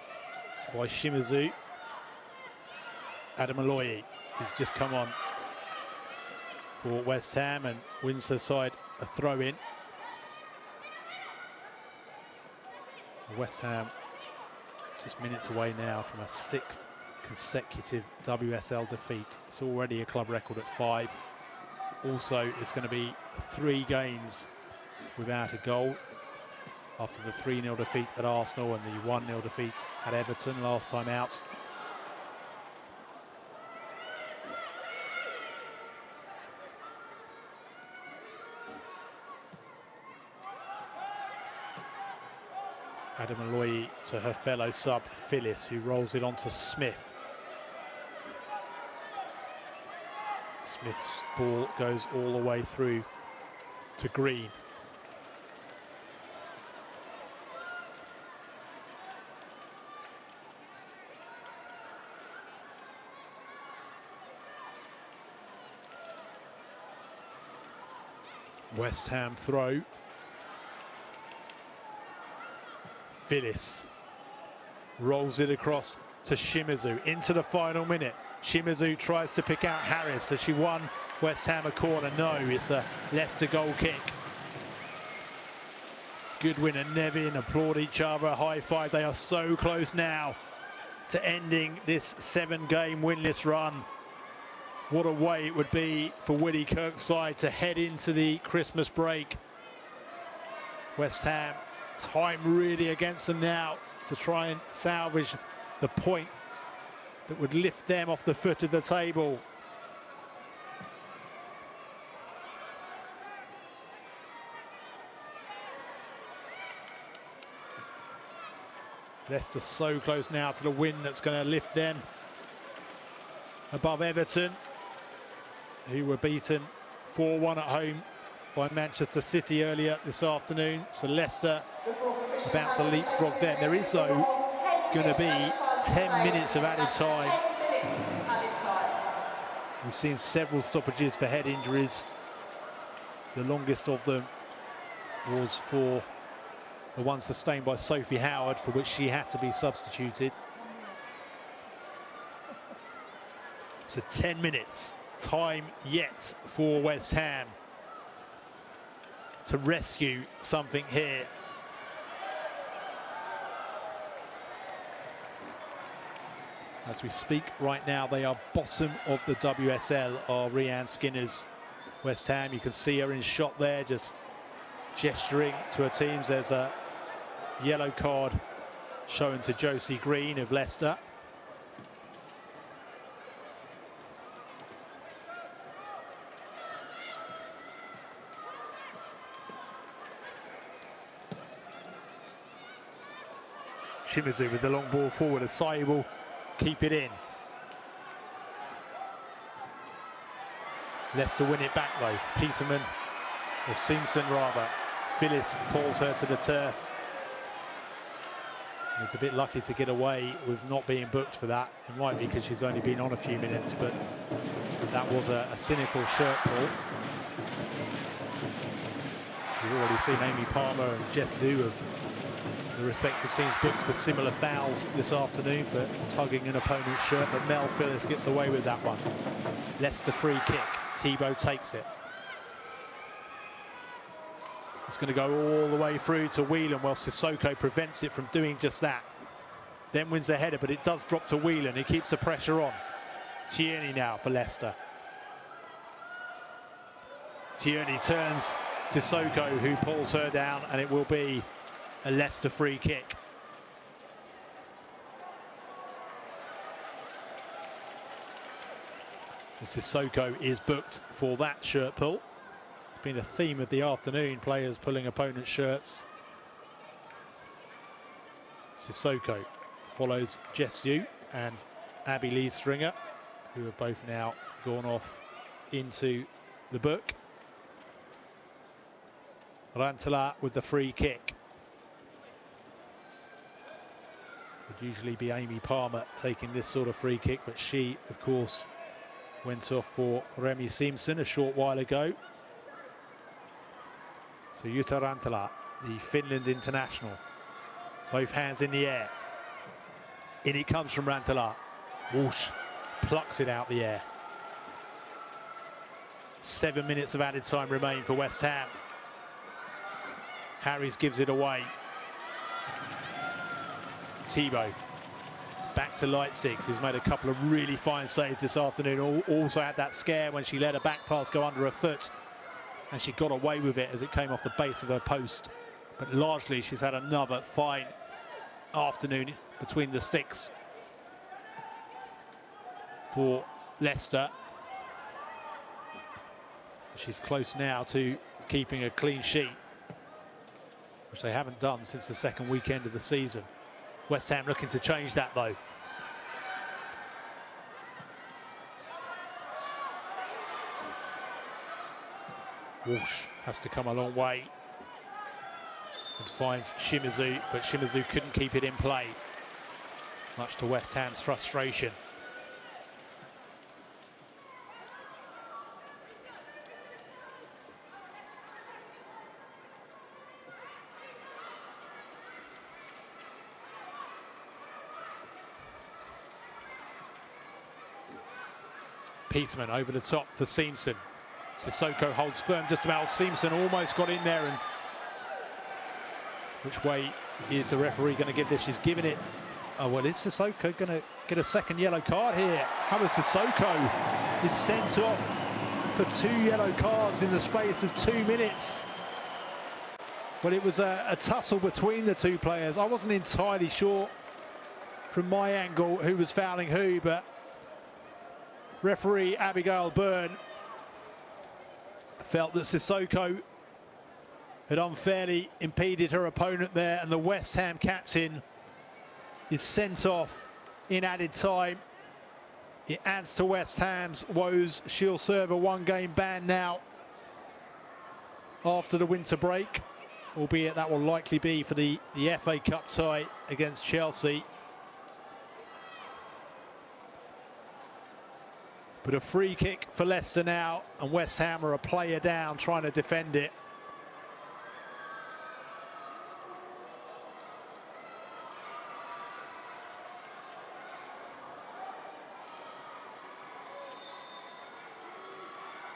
by Shimizu. Adamaloyi has just come on for West Ham and wins her side a throw-in. West Ham just minutes away now from a 6th consecutive WSL defeat. It's already a club record at 5. Also, it's going to be 3 games without a goal after the 3-0 defeat at Arsenal and the 1-0 defeat at Everton last time out. Adamaloyi to her fellow sub Phyllis, who rolls it onto Smith. Smith's ball goes all the way through to Green. West Ham throw. Phyllis rolls it across to Shimizu into the final minute. Shimizu tries to pick out Harris. Has she won West Ham a corner? No, it's a Leicester goal kick. Goodwin and Nevin applaud each other, a high five. They are so close now to ending this 7-game winless run. What a way it would be for Willie Kirk's side to head into the Christmas break. West Ham, time really against them now to try and salvage the point that would lift them off the foot of the table. Leicester so close now to the win that's going to lift them above Everton, who were beaten 4-1 at home by Manchester City earlier this afternoon. So Leicester about to leapfrog them. There is, though, going to be 10 minutes of added time. We've seen several stoppages for head injuries. The longest of them was for the one sustained by Sophie Howard, for which she had to be substituted. So 10 minutes, time yet for West Ham to rescue something here. As we speak right now, they are bottom of the WSL, are Rhian Skinner's West Ham. You can see her in shot there, just gesturing to her teams. There's a yellow card shown to Josie Green of Leicester. Shimizu with the long ball forward, Asai will keep it in. Leicester win it back though. Peterman, or Simpson rather. Phyllis pulls her to the turf. It's a bit lucky to get away with not being booked for that. It might be because she's only been on a few minutes, but that was a cynical shirt pull. We've already seen Amy Palmer and Jess Zhu of the respective teams booked for similar fouls this afternoon for tugging an opponent's shirt, but Mel Phillips gets away with that one. Leicester free kick. Thibault takes it. It's going to go all the way through to Whelan, while Sissoko prevents it from doing just that. Then wins the header, but it does drop to Whelan. He keeps the pressure on. Tierney now for Leicester. Tierney turns Sissoko, who pulls her down, and it will be a Leicester free kick. And Sissoko is booked for that shirt pull. Been a theme of the afternoon, players pulling opponents' shirts. Sissoko follows Jess Yu and Abby Lee Stringer, who have both now gone off into the book. Rantala with the free kick. Would usually be Amy Palmer taking this sort of free kick, but she, of course, went off for Remi Simpson a short while ago. So Jutta Rantala, the Finland international, both hands in the air. In it comes from Rantala. Walsh plucks it out the air. 7 minutes of added time remain for West Ham. Harries gives it away. Thibault back to Leipzig, who's made a couple of really fine saves this afternoon. Also had that scare when she let a back pass go under her foot, and she got away with it as it came off the base of her post. But largely she's had another fine afternoon between the sticks for Leicester. She's close now to keeping a clean sheet, which they haven't done since the second weekend of the season. West Ham looking to change that though. Walsh has to come a long way and finds Shimizu, but Shimizu couldn't keep it in play, much to West Ham's frustration. Peterman over the top for Simpson. Sissoko holds firm just about. Simpson almost got in there and Which way is the referee going to give this? She's giving it. Oh, well, is Sissoko going to get a second yellow card here? How is Sissoko is sent off for 2 yellow cards in the space of 2 minutes. Well, it was a tussle between the two players. I wasn't entirely sure from my angle who was fouling who, but referee Abigail Byrne felt that Sissoko had unfairly impeded her opponent there, and the West Ham captain is sent off in added time. It adds to West Ham's woes. She'll serve a 1-game ban now after the winter break, albeit that will likely be for the FA Cup tie against Chelsea. But a free kick for Leicester now, and West Ham are a player down trying to defend it.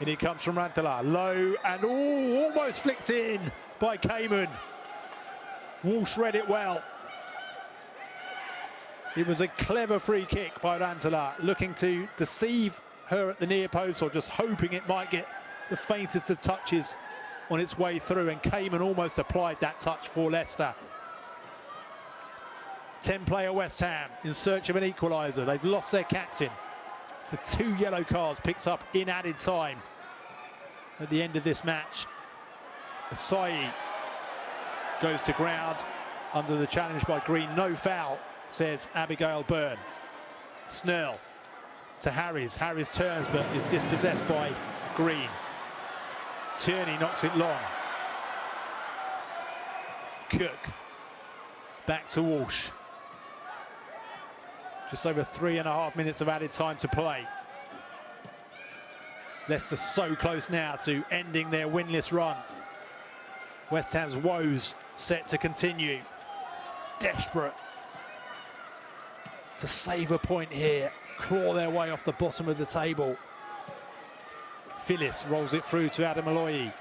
And it comes from Rantala, low and almost flicked in by Cayman. Walsh read it well. It was a clever free kick by Rantala, looking to deceive her at the near post, or just hoping it might get the faintest of touches on its way through, and Cayman almost applied that touch for Leicester. 10-player West Ham in search of an equaliser. They've lost their captain to 2 yellow cards picked up in added time at the end of this match. Asai goes to ground under the challenge by Green. No foul, says Abigail Byrne. Snell to Harries. Harries turns but is dispossessed by Green. Tierney knocks it long. Cook back to Walsh. Just over 3.5 minutes of added time to play. Leicester so close now to ending their winless run. West Ham's woes set to continue. Desperate to save a point here, claw their way off the bottom of the table. Phyllis rolls it through to Adamaloyi.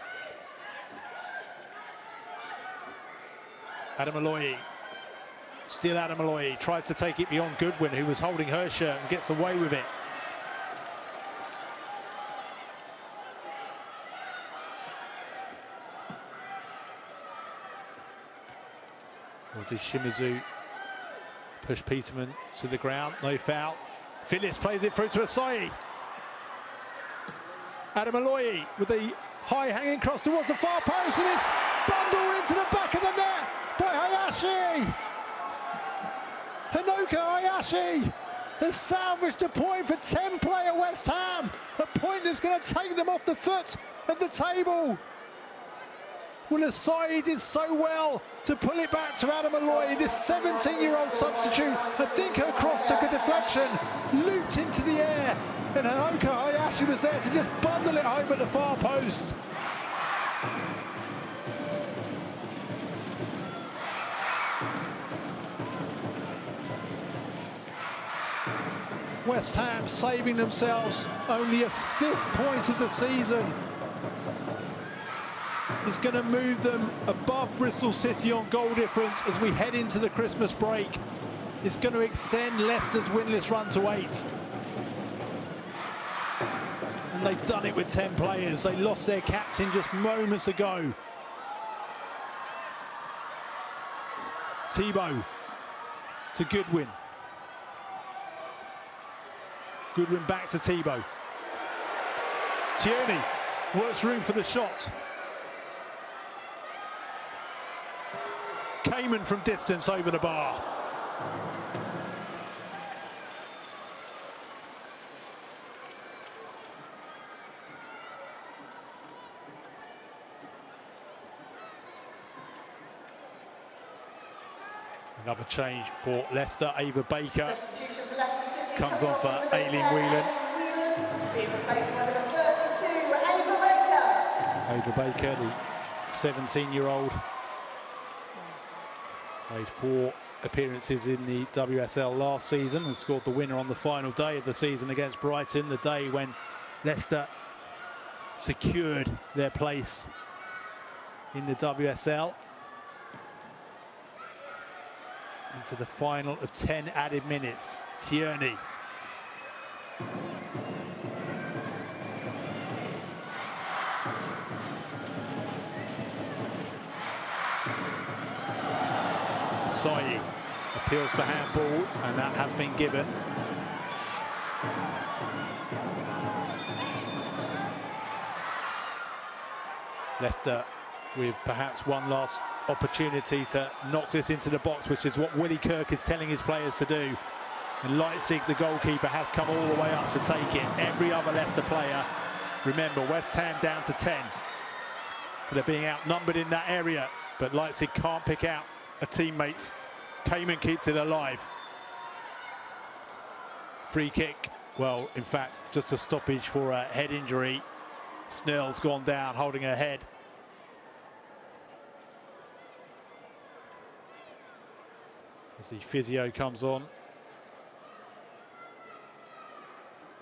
Adamaloyi. Still Adamaloyi tries to take it beyond Goodwin, who was holding her shirt, and gets away with it. Or does Shimizu push Peterman to the ground? No foul. Phyllis plays it through to Asai. Adamaloyi with the high hanging cross towards the far post, and it's bundled into the back of the net by Hayashi. Hanoka Hayashi has salvaged a point for 10-player West Ham, a point that's going to take them off the foot of the table. Well, Asai did so well to pull it back to Adamaloyi, this 17-year-old substitute. I think her cross took a deflection, looped into the air, and Hanoka Hayashi was there to just bundle it home at the far post. West Ham saving themselves only a 5th point of the season. Is going to move them above Bristol City on goal difference as we head into the Christmas break. It's going to extend Leicester's winless run to 8. And they've done it with 10 players. They lost their captain just moments ago. Thibault to Goodwin. Goodwin back to Thibault. Tierney works room for the shot. Cayman from distance over the bar. Another change for Leicester. Ava Baker comes on for Aileen Whelan. Being replaced by number 32, Ava Baker. Ava Baker, the 17-year-old. Made 4 appearances in the WSL last season and scored the winner on the final day of the season against Brighton, the day when Leicester secured their place in the WSL. into the final of 10 added minutes. Tierney. Sayi appeals for handball, and that has been given. Leicester with perhaps one last opportunity to knock this into the box, which is what Willie Kirk is telling his players to do. And Leipzig, the goalkeeper, has come all the way up to take it. Every other Leicester player, remember, West Ham down to 10. So they're being outnumbered in that area, but Leipzig can't pick out a teammate. Kamen keeps it alive. Free kick. Well, in fact, just a stoppage for a head injury. Snell's gone down, holding her head. As the physio comes on.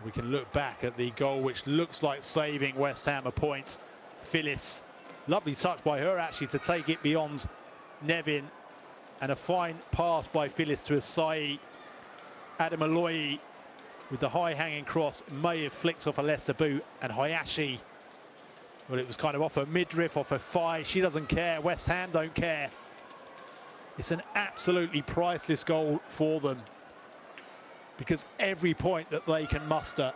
We can look back at the goal, which looks like saving West Ham a point. Phyllis, lovely touch by her actually to take it beyond Nevin. And a fine pass by Phyllis to Asai. Adam Aloyi with the high hanging cross may have flicked off a Leicester boot, and Hayashi, well, it was kind of off her midriff, off her thigh. She doesn't care. West Ham don't care. It's an absolutely priceless goal for them, because every point that they can muster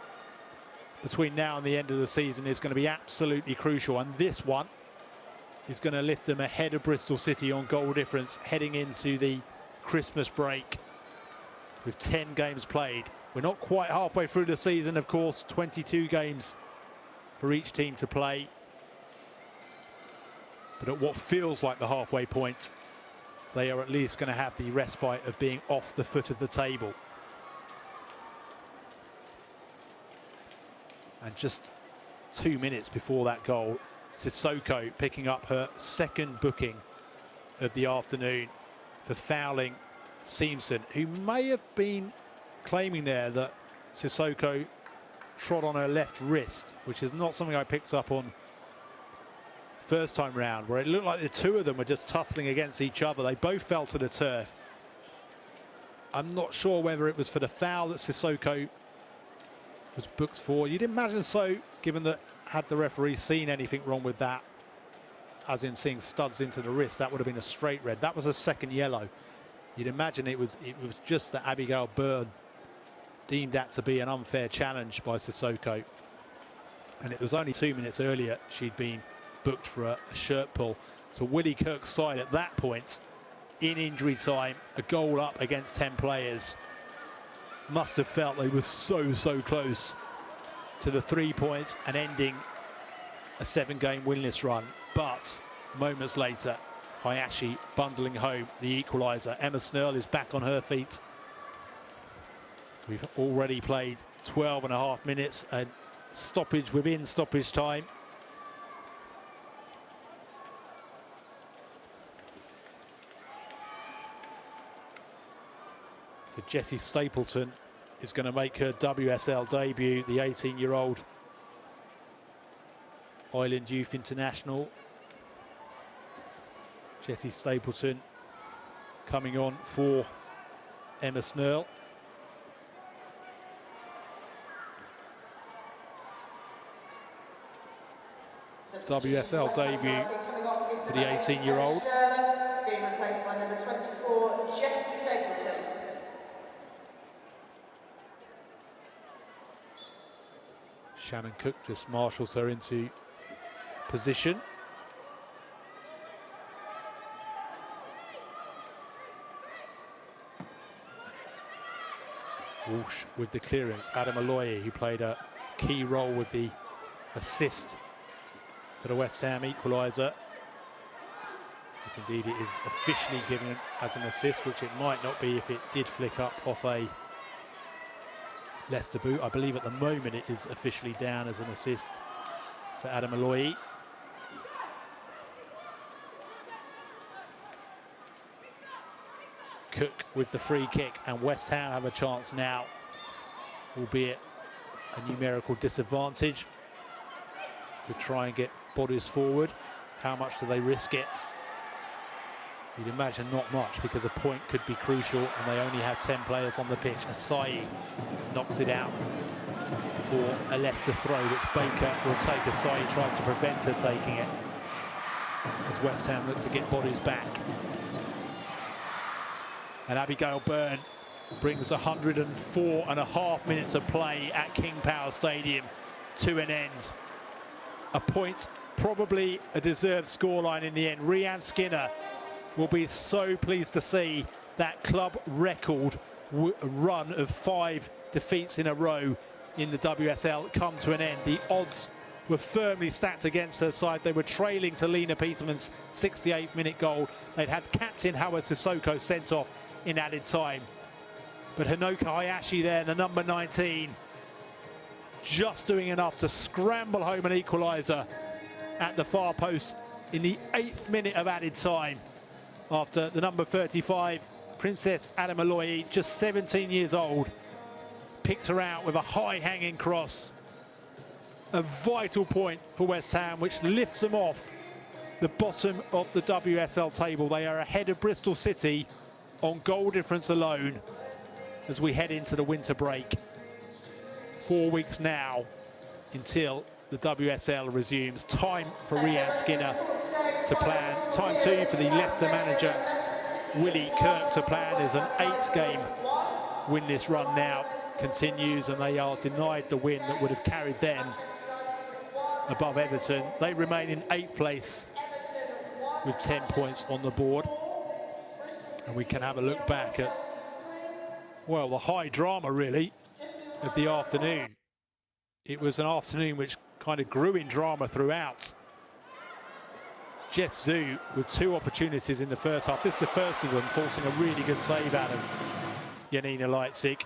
between now and the end of the season is going to be absolutely crucial, and this one is going to lift them ahead of Bristol City on goal difference heading into the Christmas break with 10 games played. We're not quite halfway through the season, of course, 22 games for each team to play. But at what feels like the halfway point, they are at least going to have the respite of being off the foot of the table. And just 2 minutes before that goal, Sissoko picking up her second booking of the afternoon for fouling Seamson, who may have been claiming there that Sissoko trod on her left wrist, which is not something I picked up on first time round, where it looked like the two of them were just tussling against each other. They both fell to the turf. I'm not sure whether it was for the foul that Sissoko was booked for. You'd imagine so, given that had the referee seen anything wrong with that, as in seeing studs into the wrist, that would have been a straight red. That was a second yellow. You'd imagine it was just that Abigail Byrne deemed that to be an unfair challenge by Sissoko. And it was only 2 minutes earlier she'd been booked for a shirt pull. So Willie Kirk's side at that point, in injury time, a goal up against 10 players, must have felt they were so close to the 3 points and ending a 7-game winless run. But moments later, Hayashi bundling home the equaliser. Emma Snell is back on her feet. We've already played 12.5 minutes, and stoppage within stoppage time. So Jessie Stapleton is going to make her WSL debut, the 18-year-old Island Youth International. Jessie Stapleton coming on for Emma Snell. WSL debut for the 18-year-old. Being replaced by number 24, Jessie Stapleton. Shannon Cook just marshals her into position. Walsh with the clearance. Adam Aloyi, who played a key role with the assist for the West Ham equaliser. If indeed it is officially given as an assist, which it might not be if it did flick up off a Leicester boot. I believe at the moment it is officially down as an assist for Adam Aloyi. Cook with the free kick, and West Ham have a chance now, albeit a numerical disadvantage, to try and get bodies forward. How much do they risk it? You'd imagine not much, because a point could be crucial and they only have 10 players on the pitch. Asai knocks it out for a Leicester throw, which Baker will take. Asai tries to prevent her taking it as West Ham look to get bodies back. And Abigail Byrne brings 104.5 minutes of play at King Power Stadium to an end. A point, probably a deserved scoreline in the end. Rhian Skinner will be so pleased to see that club record run of 5 defeats in a row in the WSL come to an end. The odds were firmly stacked against her side. They were trailing to Lena Peterman's 68th-minute goal. They'd had captain Hawa Sissoko sent off in added time. But Hanoka Hayashi there, the number 19, just doing enough to scramble home an equaliser at the far post in the 8th minute of added time, after the number 35, Princess Adamaloyi, just 17 years old, picked her out with a high-hanging cross. A vital point for West Ham, which lifts them off the bottom of the WSL table. They are ahead of Bristol City on goal difference alone as we head into the winter break. 4 weeks now until the WSL resumes. Time for Rhian Skinner to plan. Time too for the Leicester manager, Willie Kirk, to plan as an 8-game winless run now continues, and they are denied the win that would have carried them above Everton. They remain in 8th place with 10 points on the board. And we can have a look back at, well, the high drama really of the afternoon. It was an afternoon which kind of grew in drama throughout. Jess Zhu with 2 opportunities in the first half. This is the first of them, forcing a really good save out of Janina Leitzig.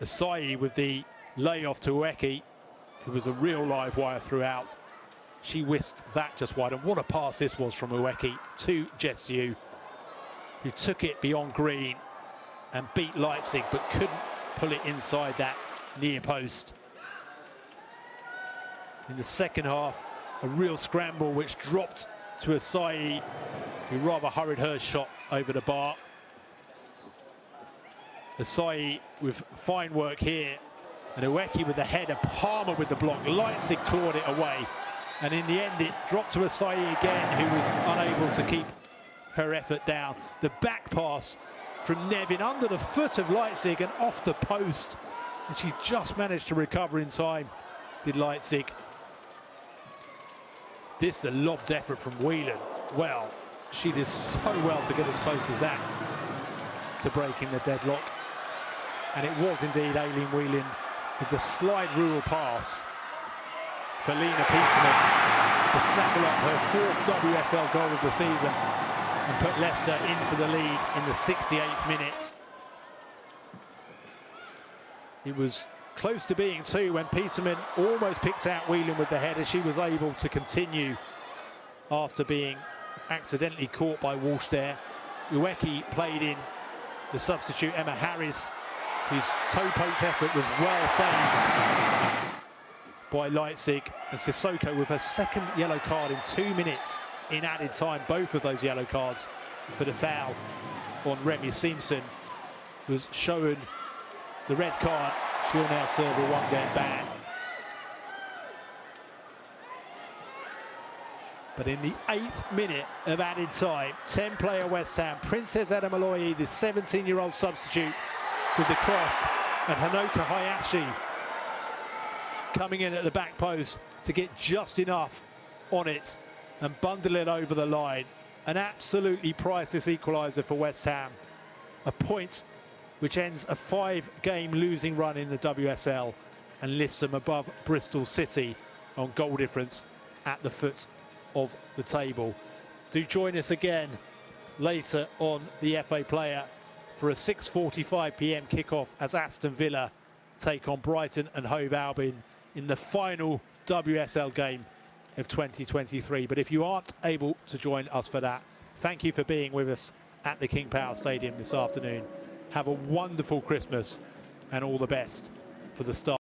Asai with the layoff to Ueki, who was a real live wire throughout. She whisked that just wide, and what a pass this was from Ueki to Jess Zhu, who took it beyond green and beat Leitzig, but couldn't pull it inside that near post. In the second half, a real scramble which dropped to Asai, who rather hurried her shot over the bar. Asai with fine work here, and Ueki with the header, Palmer with the block. Leitzig clawed it away, and in the end it dropped to Asai again, who was unable to keep her effort down. The back pass from Nevin under the foot of Leitzig and off the post, and she just managed to recover in time, did Leitzig. This is a lobbed effort from Whelan. Well, she did so well to get as close as that to breaking the deadlock. And it was indeed Aileen Whelan with the slide rule pass for Lena Peterman to snaffle up her 4th WSL goal of the season and put Leicester into the lead in the 68th minute. It was close to being 2 when Peterman almost picks out Whelan with the header. She was able to continue after being accidentally caught by Walsh there. Ueki played in the substitute Emma Harris, whose toe-poked effort was well saved by Leitzig, and Sissoko with her 2nd yellow card in 2 minutes in added time. Both of those yellow cards for the foul on Remy Simpson was shown the red card. She'll now serve a 1-game ban. But in the 8th minute of added time, 10-player West Ham, Princess Adamaloyi, the 17-year-old substitute, with the cross, and Hanoka Hayashi coming in at the back post to get just enough on it and bundle it over the line. An absolutely priceless equaliser for West Ham. A point which ends a 5-game losing run in the WSL and lifts them above Bristol City on goal difference at the foot of the table. Do join us again later on the FA Player for a 6:45 p.m. kickoff as Aston Villa take on Brighton and Hove Albion in the final WSL game of 2023. But if you aren't able to join us for that, thank you for being with us at the King Power Stadium this afternoon. Have a wonderful Christmas and all the best for the start.